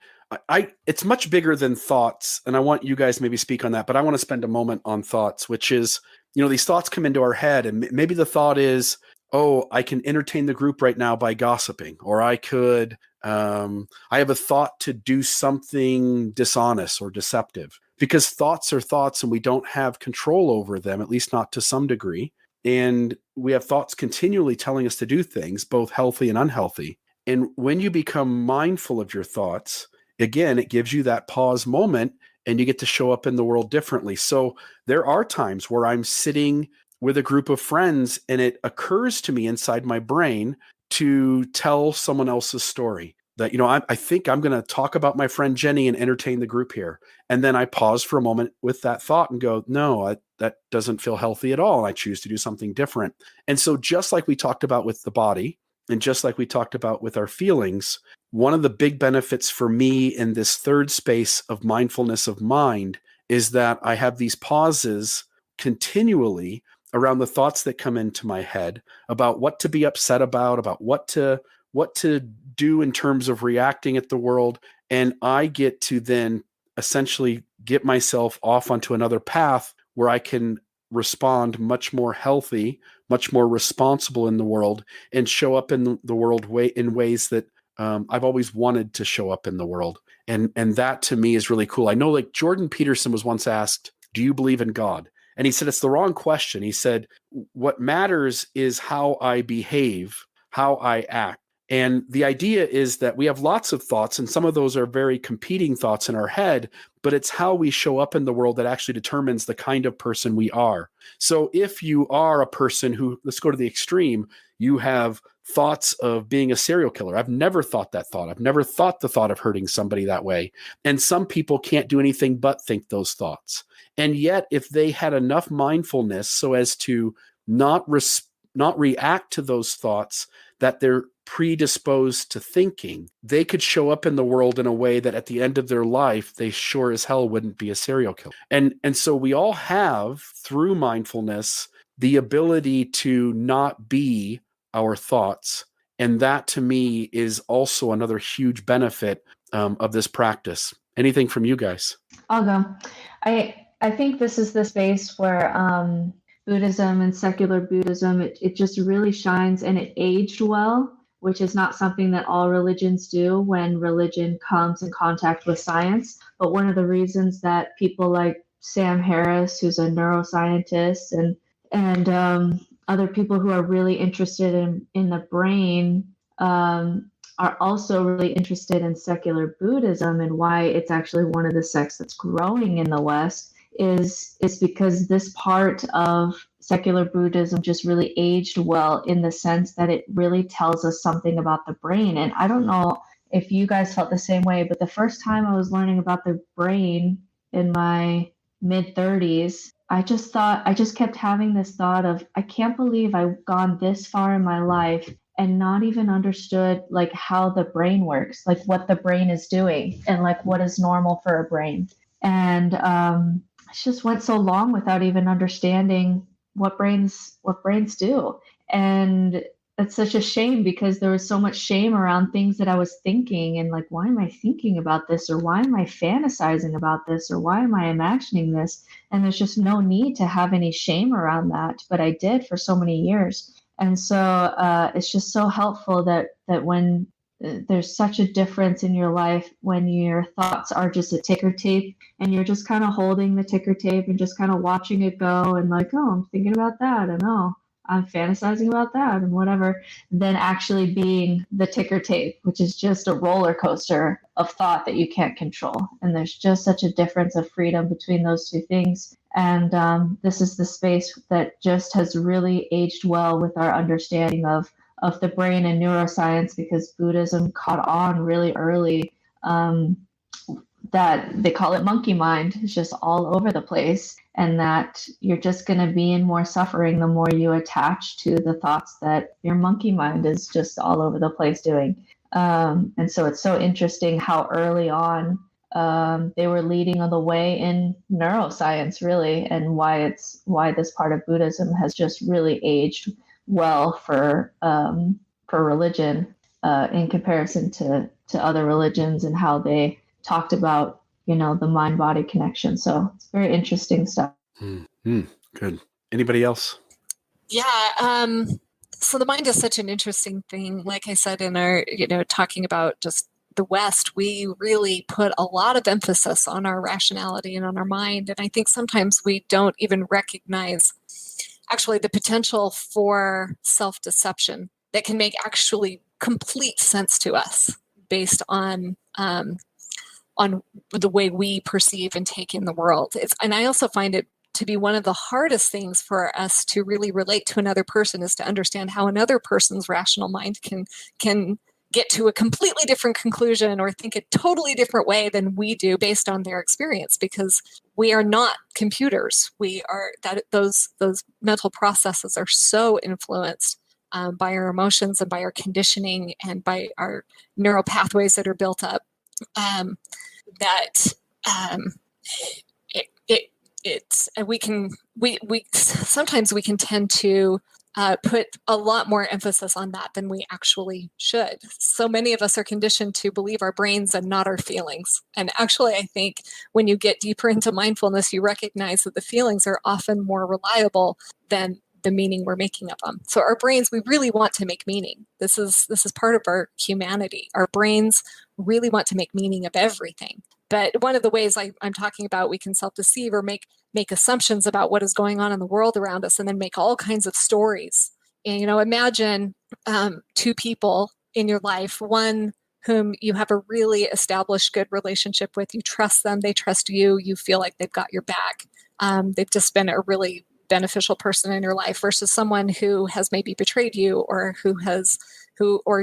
it's much bigger than thoughts, and I want you guys maybe speak on that, but I want to spend a moment on thoughts, which is, these thoughts come into our head, and maybe the thought is, oh, I can entertain the group right now by gossiping, or I could, I have a thought to do something dishonest or deceptive, because thoughts are thoughts and we don't have control over them, at least not to some degree. And we have thoughts continually telling us to do things, both healthy and unhealthy. And when you become mindful of your thoughts, again, it gives you that pause moment and you get to show up in the world differently. So there are times where I'm sitting with a group of friends and it occurs to me inside my brain to tell someone else's story. That, I think I'm going to talk about my friend Jenny and entertain the group here. And then I pause for a moment with that thought and go, no, that doesn't feel healthy at all. And I choose to do something different. And so just like we talked about with the body, and just like we talked about with our feelings, one of the big benefits for me in this third space of mindfulness of mind is that I have these pauses continually around the thoughts that come into my head about what to be upset about what to do in terms of reacting at the world. And I get to then essentially get myself off onto another path where I can respond much more healthy, much more responsible in the world, and show up in the world in ways that I've always wanted to show up in the world. And that to me is really cool. I know, like, Jordan Peterson was once asked, do you believe in God? And he said, it's the wrong question. He said, what matters is how I behave, how I act. And the idea is that we have lots of thoughts, and some of those are very competing thoughts in our head, but it's how we show up in the world that actually determines the kind of person we are. So if you are a person who, let's go to the extreme, you have thoughts of being a serial killer. I've never thought that thought. I've never thought the thought of hurting somebody that way. And some people can't do anything but think those thoughts. And yet, if they had enough mindfulness so as to not react to those thoughts that they're predisposed to thinking, they could show up in the world in a way that at the end of their life, they sure as hell wouldn't be a serial killer. And so we all have, through mindfulness, the ability to not be our thoughts. And that, to me, is also another huge benefit of this practice. Anything from you guys? I'll go. I think this is the space where Buddhism and secular Buddhism, it just really shines, and it aged well, which is not something that all religions do when religion comes in contact with science. But one of the reasons that people like Sam Harris, who's a neuroscientist, and other people who are really interested in the brain are also really interested in secular Buddhism, and why it's actually one of the sects that's growing in the West is because this part of secular Buddhism just really aged well, in the sense that it really tells us something about the brain. And I don't know if you guys felt the same way, but the first time I was learning about the brain in my mid-30s, I just kept having this thought of, I can't believe I've gone this far in my life and not even understood like how the brain works, like what the brain is doing, and like what is normal for a brain. And I just went so long without even understanding what brains do. And that's such a shame, because there was so much shame around things that I was thinking, and like, why am I thinking about this, or why am I fantasizing about this, or why am I imagining this? And there's just no need to have any shame around that, but I did for so many years. And so it's just so helpful that when there's such a difference in your life, when your thoughts are just a ticker tape, and you're just kind of holding the ticker tape and just kind of watching it go, and like, oh, I'm thinking about that, and oh, I'm fantasizing about that, and whatever, than actually being the ticker tape, which is just a roller coaster of thought that you can't control. And there's just such a difference of freedom between those two things. And this is the space that just has really aged well with our understanding of the brain and neuroscience, because Buddhism caught on really early, that they call it monkey mind. It's just all over the place, and that you're just going to be in more suffering the more you attach to the thoughts that your monkey mind is just all over the place doing. And so it's so interesting how early on they were leading the way in neuroscience, really, and why this part of Buddhism has just really aged well for religion in comparison to other religions, and how they talked about, the mind-body connection. So it's very interesting stuff. Good. Anybody else? Yeah. So the mind is such an interesting thing. Like I said, in our, talking about just the West, we really put a lot of emphasis on our rationality and on our mind. And I think sometimes we don't even recognize actually the potential for self-deception that can make actually complete sense to us based on the way we perceive and take in the world. And I also find it to be one of the hardest things for us to really relate to another person, is to understand how another person's rational mind can get to a completely different conclusion or think a totally different way than we do based on their experience, because we are not computers. We are those mental processes are so influenced by our emotions and by our conditioning and by our neural pathways that are built up, that we sometimes we can tend to put a lot more emphasis on that than we actually should. So many of us are conditioned to believe our brains and not our feelings. And actually, I think when you get deeper into mindfulness, you recognize that the feelings are often more reliable than the meaning we're making of them. So our brains, we really want to make meaning. This is part of our humanity. Our brains really want to make meaning of everything. But one of the ways I'm talking about, we can self-deceive or make assumptions about what is going on in the world around us, and then make all kinds of stories. And, imagine two people in your life, one whom you have a really established good relationship with. You trust them, they trust you, you feel like they've got your back. They've just been a really beneficial person in your life versus someone who has maybe betrayed you, or who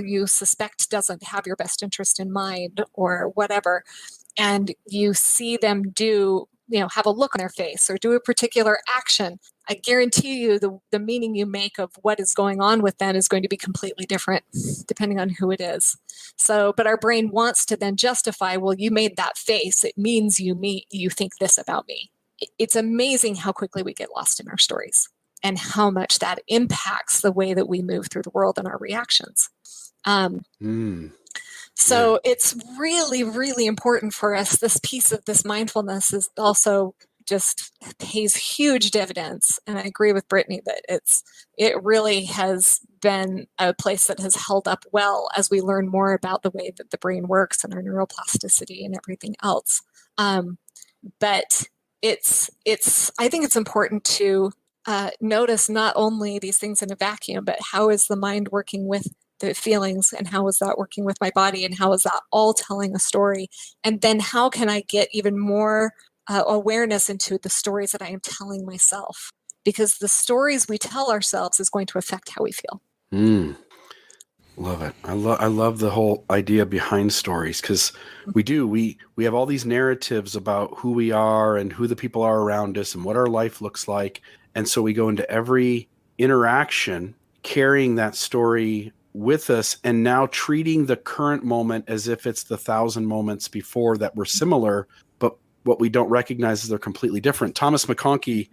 you suspect doesn't have your best interest in mind, or whatever. And you see them have a look on their face or do a particular action. I guarantee you the meaning you make of what is going on with them is going to be completely different depending on who it is. So, but our brain wants to then justify, well, you made that face. It means you think this about me. It's amazing how quickly we get lost in our stories and how much that impacts the way that we move through the world and our reactions. So it's really, really important for us. This piece of this mindfulness is also just pays huge dividends. And I agree with Brittney that it really has been a place that has held up well as we learn more about the way that the brain works and our neuroplasticity and everything else. But I think it's important to notice not only these things in a vacuum, but how is the mind working with the feelings, and how is that working with my body, and how is that all telling a story? And then how can I get even more awareness into the stories that I am telling myself? Because the stories we tell ourselves is going to affect how we feel. Love it. I love the whole idea behind stories, because we have all these narratives about who we are and who the people are around us and what our life looks like. And so we go into every interaction carrying that story with us, and now treating the current moment as if it's the 1,000 moments before that were similar, but what we don't recognize is they're completely different. Thomas McConkie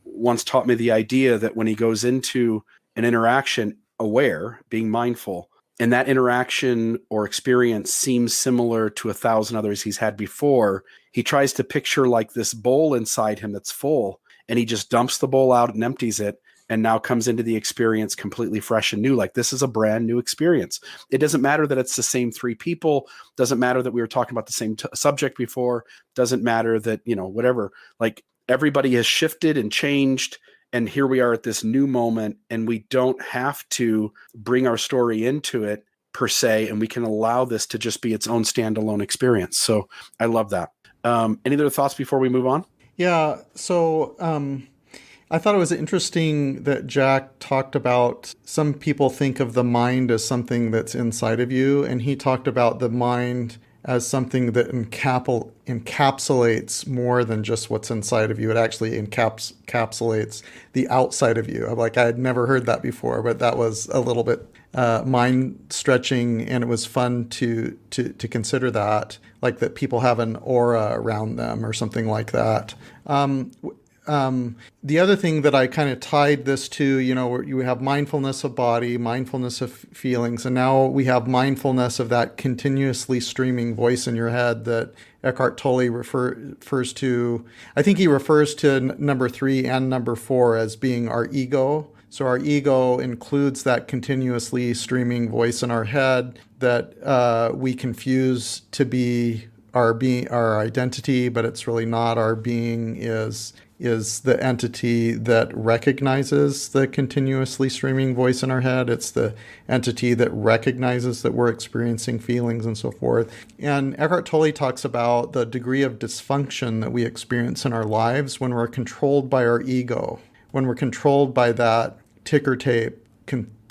once taught me the idea that when he goes into an interaction aware, being mindful, and that interaction or experience seems similar to 1,000 others he's had before, he tries to picture like this bowl inside him that's full, and he just dumps the bowl out and empties it, and now comes into the experience completely fresh and new. Like, this is a brand new experience. It doesn't matter that it's the same 3 people. Doesn't matter that we were talking about the same subject before. Doesn't matter that, whatever. Like, everybody has shifted and changed. And here we are at this new moment, and we don't have to bring our story into it per se. And we can allow this to just be its own standalone experience. So I love that. Any other thoughts before we move on? Yeah. So, I thought it was interesting that Jack talked about some people think of the mind as something that's inside of you, and he talked about the mind as something that encapsulates more than just what's inside of you. It actually encapsulates the outside of you. I had never heard that before, but that was a little bit mind stretching, and it was fun to consider that, like that people have an aura around them or something like that. The other thing that I kind of tied this to, you have mindfulness of body, mindfulness of feelings, and now we have mindfulness of that continuously streaming voice in your head that Eckhart Tolle refers to. I think he refers to number 3 and number 4 as being our ego. So our ego includes that continuously streaming voice in our head that we confuse to be our identity, but it's really not. Our being is the entity that recognizes the continuously streaming voice in our head. It's the entity that recognizes that we're experiencing feelings and so forth. And Eckhart Tolle talks about the degree of dysfunction that we experience in our lives when we're controlled by our ego, when we're controlled by that ticker tape,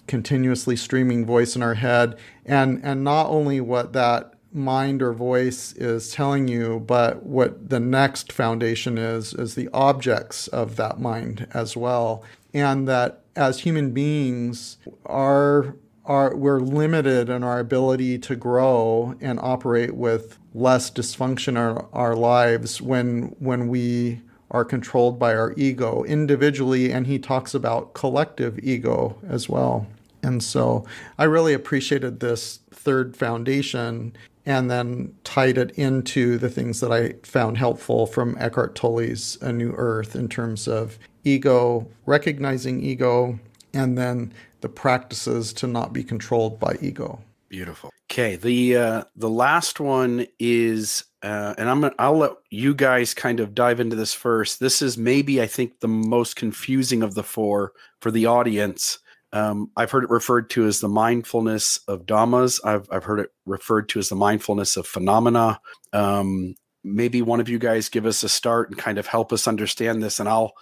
continuously streaming voice in our head, and not only what that mind or voice is telling you, but what the next foundation is the objects of that mind as well. And that as human beings we're limited in our ability to grow and operate with less dysfunction in our lives when we are controlled by our ego individually, and he talks about collective ego as well. And so I really appreciated this third foundation, and then tied it into the things that I found helpful from Eckhart Tolle's A New Earth in terms of ego, recognizing ego, and then the practices to not be controlled by ego. Beautiful. Okay, the last one is, and I'll let you guys kind of dive into this first. This is maybe, I think, the most confusing of the 4 for the audience. I've heard it referred to as the mindfulness of dhammas. I've heard it referred to as the mindfulness of phenomena. maybe one of you guys give us a start and kind of help us understand this, and I'll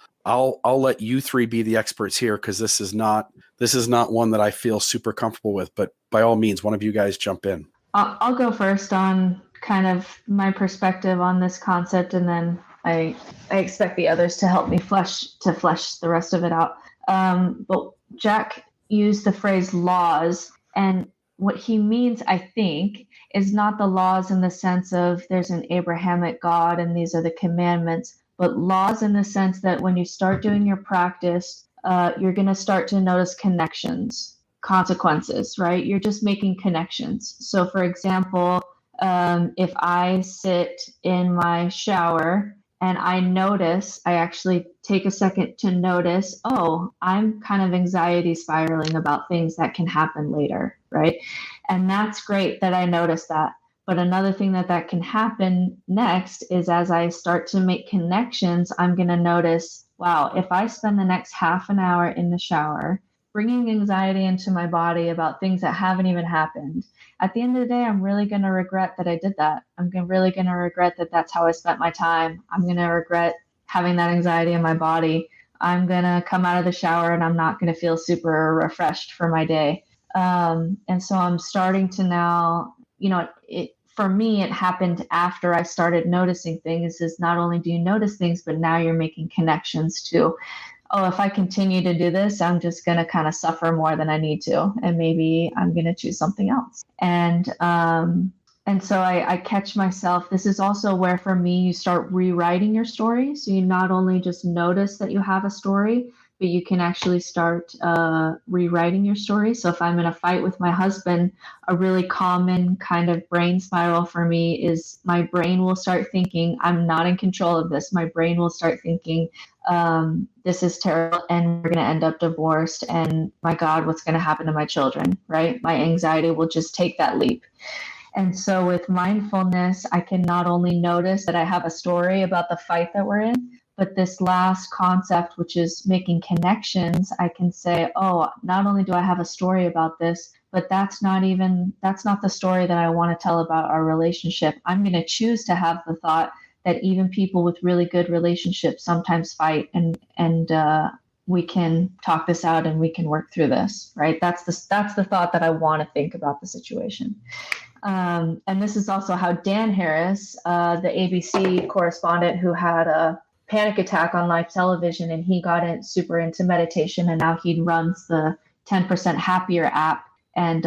let you three be the experts here, because this is not one that I feel super comfortable with. But by all means, one of you guys jump in. I'll go first on kind of my perspective on this concept, and then I expect the others to help me flesh the rest of it out. But Jack used the phrase laws, and what he means, I think, is not the laws in the sense of there's an Abrahamic God and these are the commandments, but laws in the sense that when you start doing your practice, you're going to start to notice connections, consequences, right? You're just making connections. So for example, if I sit in my shower and I actually take a second to notice, oh, I'm kind of anxiety spiraling about things that can happen later, right? And that's great that I noticed that. But another thing that can happen next is as I start to make connections, I'm going to notice, wow, if I spend the next half an hour in the shower bringing anxiety into my body about things that haven't even happened, at the end of the day, I'm really going to regret that I did that. Really going to regret that that's how I spent my time. I'm going to regret having that anxiety in my body. I'm going to come out of the shower and I'm not going to feel super refreshed for my day. And so I'm starting to now, for me, it happened after I started noticing things. Is not only do you notice things, but now you're making connections to, oh, if I continue to do this, I'm just going to kind of suffer more than I need to. And maybe I'm going to choose something else. And so I catch myself. This is also where, for me, you start rewriting your story. So you not only just notice that you have a story, but you can actually start rewriting your story. So if I'm in a fight with my husband, a really common kind of brain spiral for me is my brain will start thinking, I'm not in control of this. My brain will start thinking, this is terrible and we're going to end up divorced. And my God, what's going to happen to my children, right? My anxiety will just take that leap. And so with mindfulness, I can not only notice that I have a story about the fight that we're in, but this last concept, which is making connections, I can say, oh, not only do I have a story about this, but that's not the story that I want to tell about our relationship. I'm going to choose to have the thought that even people with really good relationships sometimes fight, and we can talk this out and we can work through this, right? That's the thought that I want to think about the situation. And this is also how Dan Harris, the ABC correspondent who had a panic attack on live television, and he got super into meditation, and now he runs the 10% Happier app and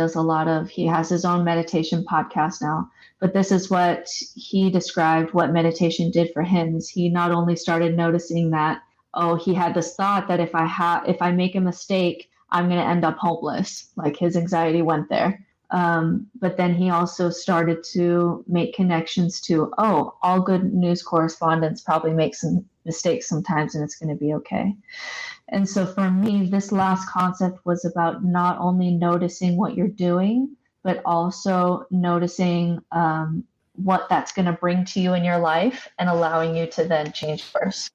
he has his own meditation podcast now. But this is what he described what meditation did for him. Is he not only started noticing that, oh, he had this thought that if I make a mistake, I'm going to end up hopeless. Like his anxiety went there. But then he also started to make connections to, oh, all good news correspondents probably make some mistakes sometimes and it's going to be okay. And so for me, this last concept was about not only noticing what you're doing, but also noticing what that's going to bring to you in your life and allowing you to then change course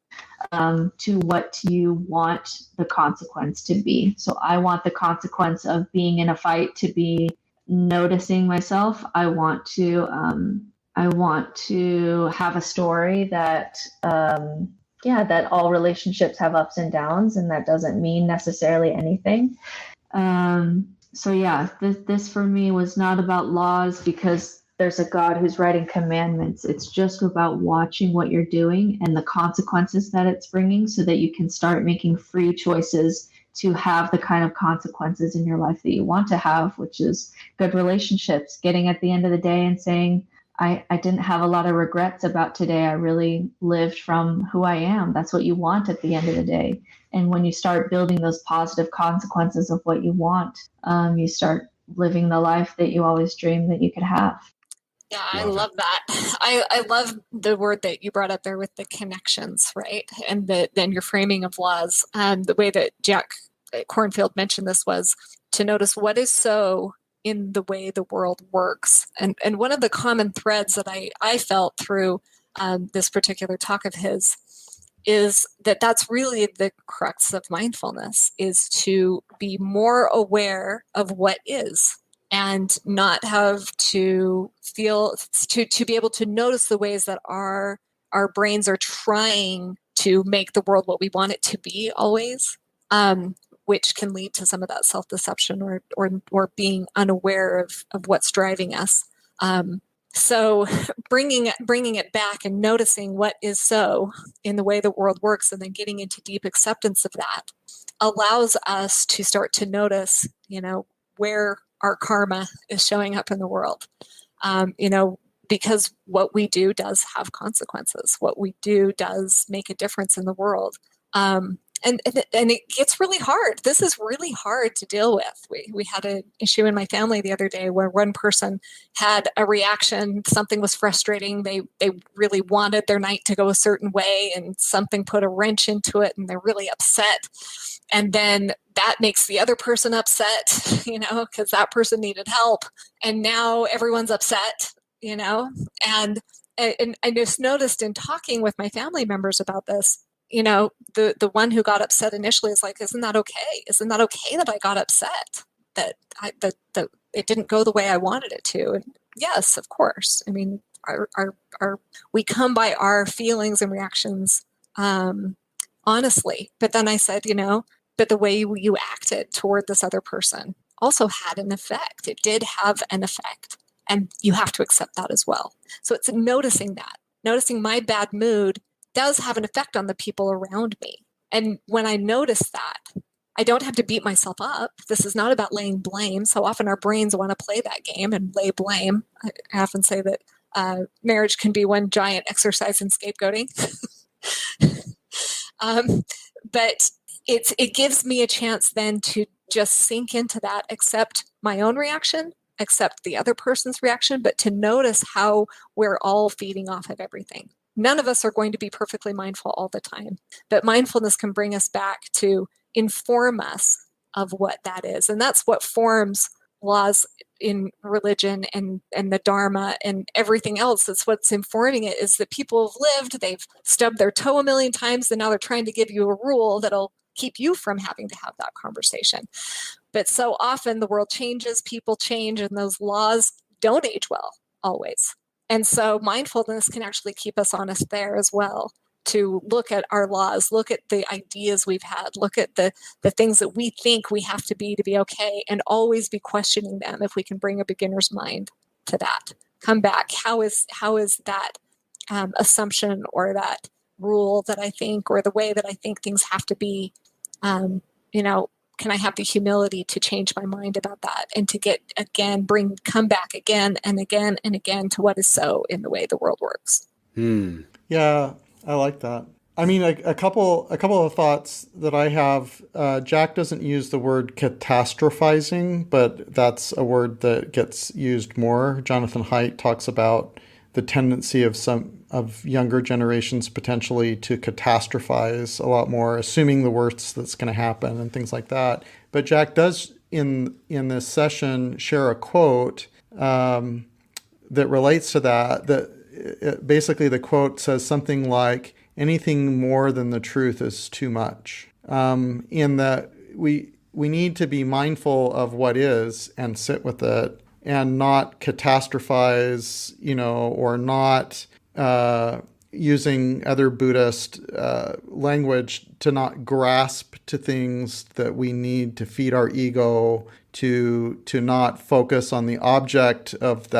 to what you want the consequence to be. So I want the consequence of being in a fight to be noticing myself. I want to have a story that that all relationships have ups and downs, and that doesn't mean necessarily anything. This for me was not about laws because there's a God who's writing commandments. It's just about watching what you're doing and the consequences that it's bringing, so that you can start making free choices to have the kind of consequences in your life that you want to have, which is good relationships, getting at the end of the day and saying, I didn't have a lot of regrets about today. I really lived from who I am. That's what you want at the end of the day. And when you start building those positive consequences of what you want, you start living the life that you always dreamed that you could have. Yeah, I love that. I love the word that you brought up there with the connections, right? And then your framing of laws. The way that Jack Kornfield mentioned this was to notice what is so in the way the world works. And one of the common threads that I felt through this particular talk of his is that that's really the crux of mindfulness, is to be more aware of what is and not have to feel, to be able to notice the ways that our brains are trying to make the world what we want it to be always, which can lead to some of that self-deception or being unaware of what's driving us. So bringing it back and noticing what is so in the way the world works, and then getting into deep acceptance of that, allows us to start to notice, where our karma is showing up in the world. Because what we do does have consequences. What we do does make a difference in the world. And it gets really hard. This is really hard to deal with. We had an issue in my family the other day where one person had a reaction. Something was frustrating. They really wanted their night to go a certain way, and something put a wrench into it, and they're really upset. And then that makes the other person upset, because that person needed help. And now everyone's upset, And I just noticed in talking with my family members about this, the one who got upset initially is like, isn't that okay? Isn't that okay that I got upset? That it didn't go the way I wanted it to? And yes, of course. I mean, we come by our feelings and reactions honestly. But then I said, but the way you acted toward this other person also had an effect. It did have an effect. And you have to accept that as well. So it's noticing my bad mood does have an effect on the people around me. And when I notice that, I don't have to beat myself up. This is not about laying blame. So often our brains want to play that game and lay blame. I often say that marriage can be one giant exercise in scapegoating. But it gives me a chance then to just sink into that, accept my own reaction, accept the other person's reaction, but to notice how we're all feeding off of everything. None of us are going to be perfectly mindful all the time, but mindfulness can bring us back to inform us of what that is. And that's what forms laws in religion and the Dharma and everything else. That's what's informing it, is that people have lived, they've stubbed their toe a million times, and now they're trying to give you a rule that'll keep you from having to have that conversation. But so often the world changes, people change, and those laws don't age well always. And so mindfulness can actually keep us honest there as well, to look at our laws, look at the ideas we've had, look at the things that we think we have to be okay, and always be questioning them if we can bring a beginner's mind to that. Come back. How is that assumption or that rule that I think, or the way that I think things have to be, can I have the humility to change my mind about that, and to come back again and again and again to what is so in the way the world works. Yeah, I like that. I mean, a couple of thoughts that I have. Jack doesn't use the word catastrophizing, but that's a word that gets used more. Jonathan Haidt talks about the tendency of some of younger generations potentially to catastrophize a lot more, assuming the worst that's going to happen and things like that. But Jack does in this session share a quote that relates to that. Basically the quote says something like, "Anything more than the truth is too much." In that we need to be mindful of what is and sit with it, and not catastrophize, or not using other Buddhist language to not grasp to things that we need to feed our ego, to not focus on the object of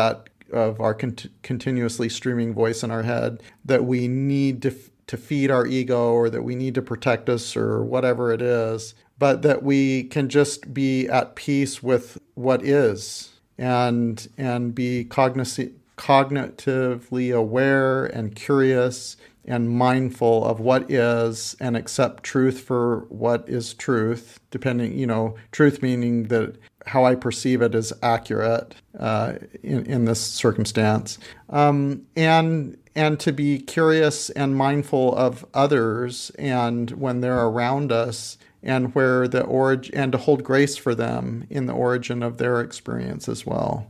our continuously streaming voice in our head that we need to feed our ego, or that we need to protect us, or whatever it is, but that we can just be at peace with what is, and be cognitively aware and curious and mindful of what is, and accept truth for what is truth, depending, truth meaning that how I perceive it is accurate in this circumstance, and to be curious and mindful of others, and when they're around us, and where the origin, and to hold grace for them in the origin of their experience as well.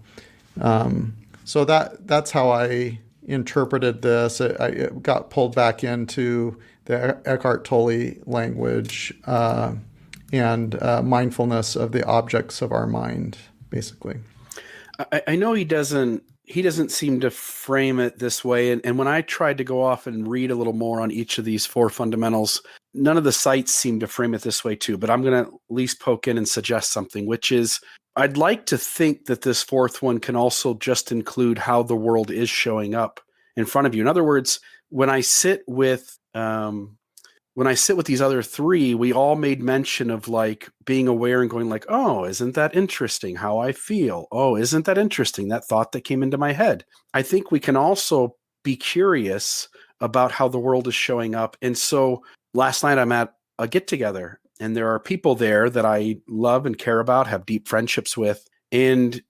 So that's how I interpreted this. I got pulled back into the Eckhart Tolle language and mindfulness of the objects of our mind, basically. I know he doesn't seem to frame it this way. And when I tried to go off and read a little more on each of these 4 fundamentals, none of the sites seem to frame it this way too. But I'm going to at least poke in and suggest something, which is I'd like to think that this 4th one can also just include how the world is showing up in front of you. In other words, when I sit with these other 3, we all made mention of like being aware and going like, oh, isn't that interesting how I feel? Oh, isn't that interesting, that thought that came into my head? I think we can also be curious about how the world is showing up. And so last night I'm at a get together and there are people there that I love and care about, have deep friendships with. And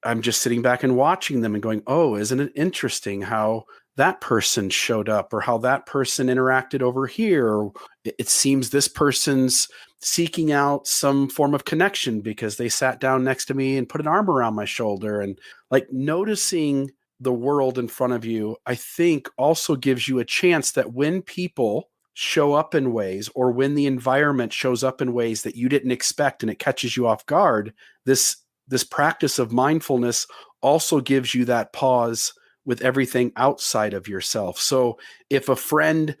I'm just sitting back and watching them and going, oh, isn't it interesting how that person showed up or how that person interacted over here? Or it seems this person's seeking out some form of connection because they sat down next to me and put an arm around my shoulder. And like noticing the world in front of you, I think also gives you a chance that when people show up in ways or when the environment shows up in ways that you didn't expect and it catches you off guard, this practice of mindfulness also gives you that pause with everything outside of yourself. So if a friend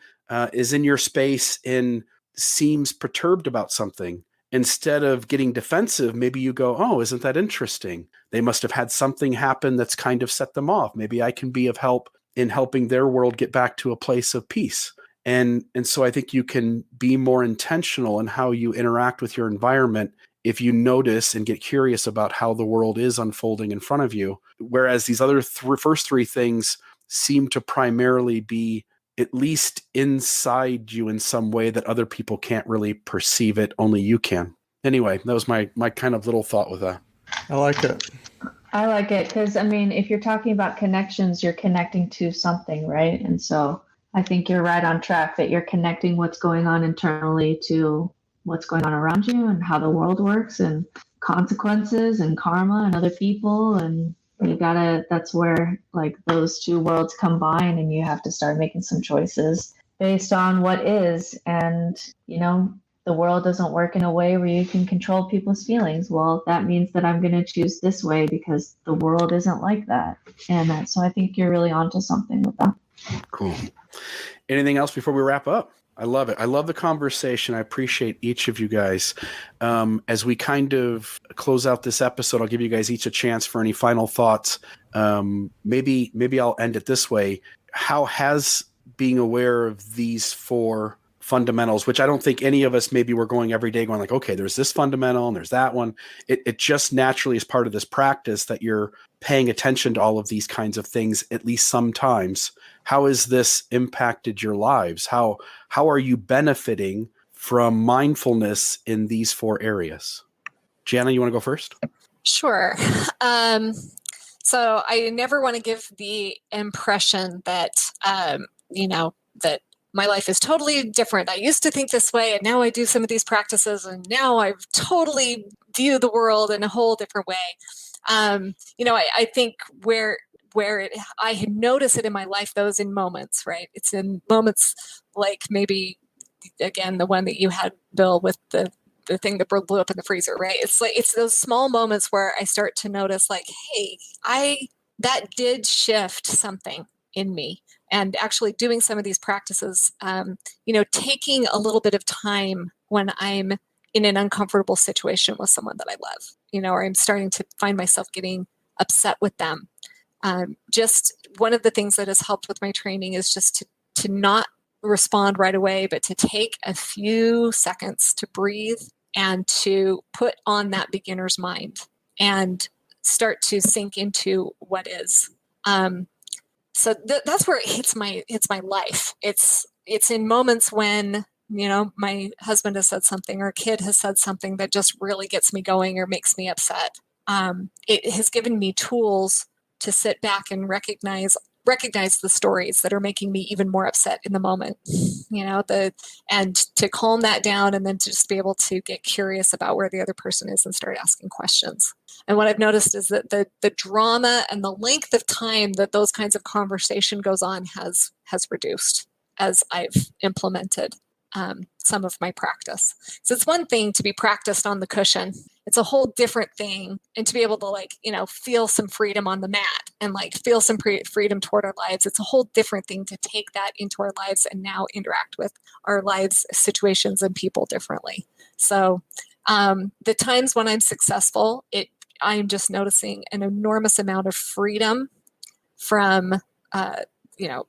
is in your space and seems perturbed about something, instead of getting defensive, maybe you go, oh, isn't that interesting? They must have had something happen that's kind of set them off. Maybe I can be of help in helping their world get back to a place of peace. And so I think you can be more intentional in how you interact with your environment if you notice and get curious about how the world is unfolding in front of you. Whereas these other first 3 things seem to primarily be at least inside you in some way that other people can't really perceive it, only you can. Anyway, that was my kind of little thought with that. I like it. I like it because, I mean, if you're talking about connections, you're connecting to something, right? And so I think you're right on track that you're connecting what's going on internally to what's going on around you and how the world works and consequences and karma and other people. And that's where like those 2 worlds combine and you have to start making some choices based on what is. And, the world doesn't work in a way where you can control people's feelings. Well, that means that I'm going to choose this way because the world isn't like that. And so I think you're really onto something with that. Cool. Anything else before we wrap up? I love it. I love the conversation. I appreciate each of you guys. As we kind of close out this episode, I'll give you guys each a chance for any final thoughts. Maybe I'll end it this way. How has being aware of these 4 fundamentals, which I don't think any of us maybe we're going every day going like, okay, there's this fundamental and there's that one. It just naturally is part of this practice that you're paying attention to all of these kinds of things, at least sometimes. How has this impacted your lives? How are you benefiting from mindfulness in these 4 areas? Jana, you want to go first? Sure. So I never want to give the impression that, that my life is totally different. I used to think this way, and now I do some of these practices, and now I totally view the world in a whole different way. I think where I notice it in my life, those in moments, right? It's in moments like maybe, again, the one that you had, Bill, with the thing that blew up in the freezer, right? It's those small moments where I start to notice like, hey, that did shift something in me. And actually doing some of these practices, taking a little bit of time when I'm in an uncomfortable situation with someone that I love, or I'm starting to find myself getting upset with them. Just one of the things that has helped with my training is just to not respond right away, but to take a few seconds to breathe and to put on that beginner's mind and start to sink into what is. So that's where it hits my life. It's in moments when, my husband has said something or a kid has said something that just really gets me going or makes me upset. It has given me tools to sit back and recognize the stories that are making me even more upset in the moment, and to calm that down and then to just be able to get curious about where the other person is and start asking questions. And what I've noticed is that the drama and the length of time that those kinds of conversation goes on has reduced as I've implemented some of my practice. So it's one thing to be practiced on the cushion it's a whole different thing. And to be able to like, feel some freedom on the mat and like feel some freedom toward our lives, it's a whole different thing to take that into our lives and now interact with our lives, situations, and people differently. So the times when I'm successful, I'm just noticing an enormous amount of freedom from,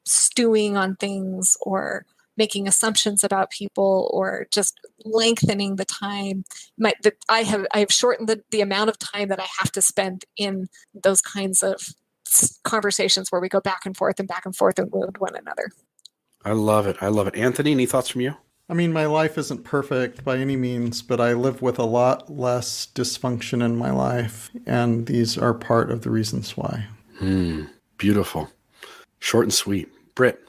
stewing on things or making assumptions about people or just lengthening the time. I have shortened the amount of time that I have to spend in those kinds of conversations where we go back and forth and wound one another. I love it. Anthony, any thoughts from you? I mean, my life isn't perfect by any means, but I live with a lot less dysfunction in my life, and these are part of the reasons why. Beautiful. Short and sweet. Britt?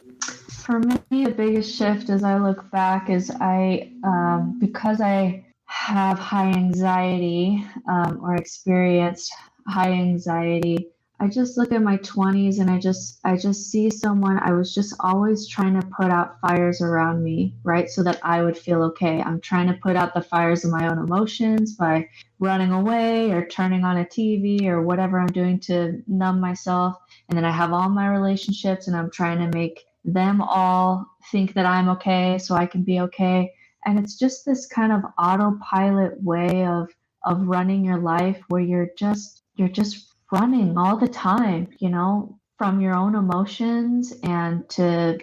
For me, the biggest shift as I look back is because I have high anxiety or experienced high anxiety, I just look at my 20s and I just see someone. I was just always trying to put out fires around me, right? So that I would feel okay. I'm trying to put out the fires of my own emotions by running away or turning on a TV or whatever I'm doing to numb myself. And then I have all my relationships and I'm trying to make them all think that I'm okay so I can be okay. And it's just this kind of autopilot way of running your life where you're just running all the time, from your own emotions, and to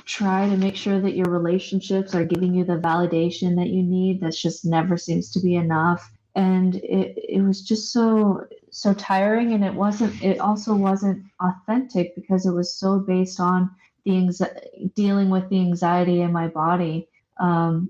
try to make sure that your relationships are giving you the validation that you need. That just never seems to be enough. And it was just so tiring, and it also wasn't authentic because it was so based on dealing with the anxiety in my body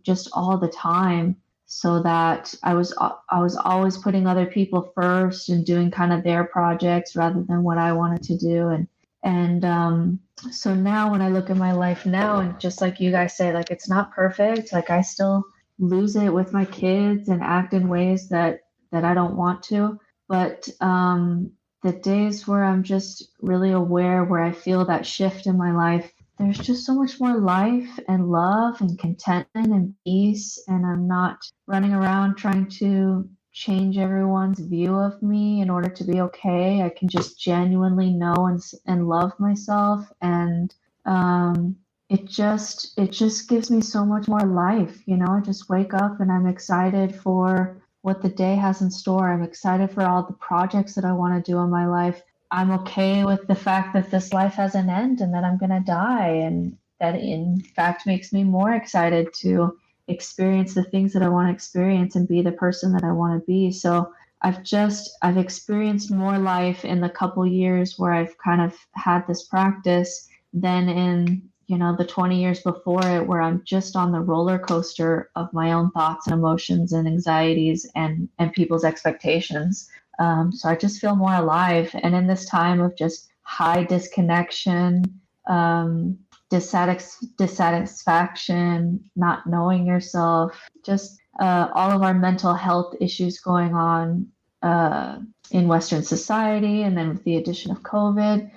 just all the time. So that I was always putting other people first and doing kind of their projects rather than what I wanted to do. And so now when I look at my life now, and just like you guys say, like, it's not perfect. Like, I still lose it with my kids and act in ways that I don't want to. But the days where I'm just really aware, where I feel that shift in my life, there's just so much more life and love and contentment and peace. And I'm not running around trying to change everyone's view of me in order to be okay. I can just genuinely know and love myself. And it just gives me so much more life. I just wake up and I'm excited for what the day has in store. I'm excited for all the projects that I want to do in my life. I'm okay with the fact that this life has an end and that I'm going to die. And that in fact makes me more excited to experience the things that I want to experience and be the person that I want to be. So I've experienced more life in the couple years where I've kind of had this practice than in, the 20 years before it, where I'm just on the roller coaster of my own thoughts and emotions and anxieties and people's expectations. So I just feel more alive. And in this time of just high disconnection, dissatisfaction, not knowing yourself, just all of our mental health issues going on in Western society, and then with the addition of COVID,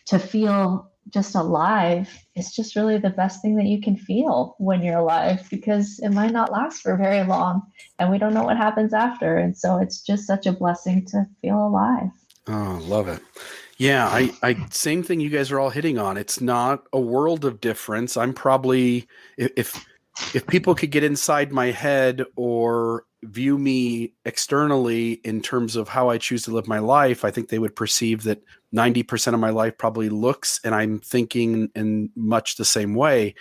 to feel just alive is just really the best thing that you can feel when you're alive, because it might not last for very long and we don't know what happens after. And so it's just such a blessing to feel alive. Oh, love it. Yeah, I same thing you guys are all hitting on. It's not a world of difference. I'm probably, if people could get inside my head or view me externally in terms of how I choose to live my life, I think they would perceive that 90% of my life probably looks and I'm thinking in much the same way.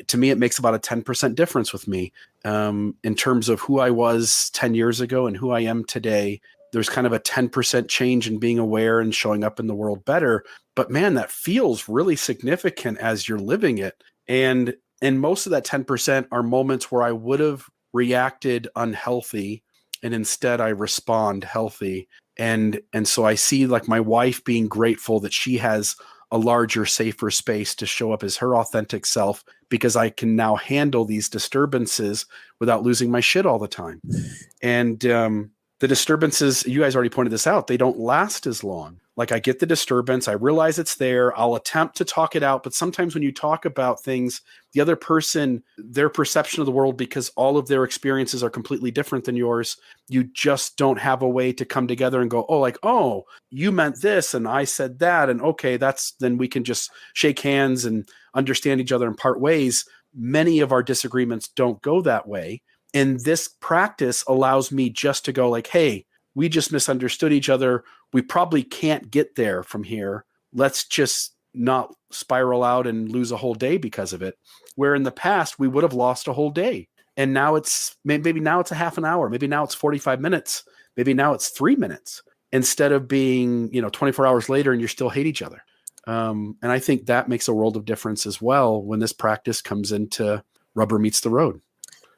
To me, it makes about a 10% difference with me in terms of who I was 10 years ago and who I am today. There's kind of a 10% change in being aware and showing up in the world better. But man, that feels really significant as you're living it. And most of that 10% are moments where I would have reacted unhealthy and instead I respond healthy. And so I see like my wife being grateful that she has a larger, safer space to show up as her authentic self, because I can now handle these disturbances without losing my shit all the time. And the disturbances, you guys already pointed this out, they don't last as long. Like I get the disturbance, I realize it's there, I'll attempt to talk it out, but sometimes when you talk about things, the other person, their perception of the world, because all of their experiences are completely different than yours, you just don't have a way to come together and go, oh, you meant this and I said that, and okay, then we can just shake hands and understand each other and part ways. Many of our disagreements don't go that way. And this practice allows me just to go like, hey, we just misunderstood each other. We probably can't get there from here. Let's just not spiral out and lose a whole day because of it. Where in the past, we would have lost a whole day. And now maybe now it's a half an hour. Maybe now it's 45 minutes. Maybe now it's 3 minutes instead of being, 24 hours later and you still hate each other. And I think that makes a world of difference as well when this practice comes into rubber meets the road.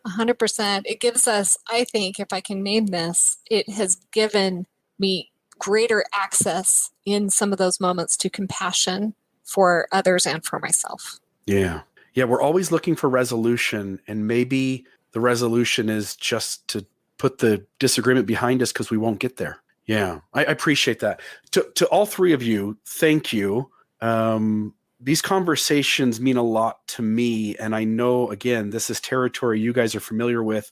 100%. It gives us, I think, if I can name this, it has given me greater access in some of those moments to compassion for others and for myself. Yeah. Yeah. We're always looking for resolution, and maybe the resolution is just to put the disagreement behind us because we won't get there. Yeah. I appreciate that. To all three of you, thank you. These conversations mean a lot to me. And I know, again, this is territory you guys are familiar with.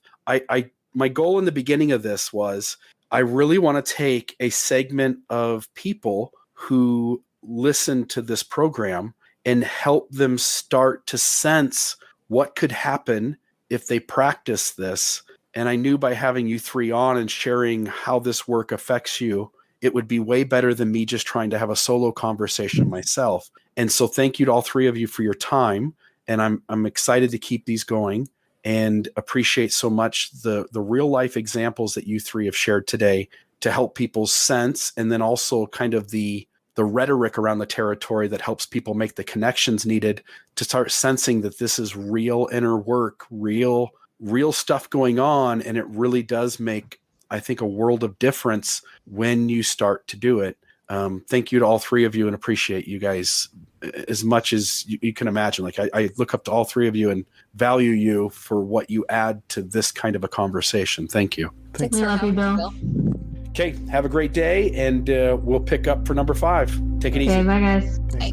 My goal in the beginning of this was I really want to take a segment of people who listen to this program and help them start to sense what could happen if they practice this. And I knew by having you three on and sharing how this work affects you, it would be way better than me just trying to have a solo conversation myself. And so thank you to all three of you for your time. And I'm excited to keep these going and appreciate so much the real life examples that you three have shared today to help people sense, and then also kind of the rhetoric around the territory that helps people make the connections needed to start sensing that this is real inner work, real stuff going on. And it really does make, I think, a world of difference when you start to do it. Thank you to all three of you, and appreciate you guys as much as you can imagine. Like I look up to all three of you and value you for what you add to this kind of a conversation. Thank you. Thanks We for love you, having me, Bill. Okay. Have a great day, and we'll pick up for number 5. Take it easy. Okay, bye guys. Bye.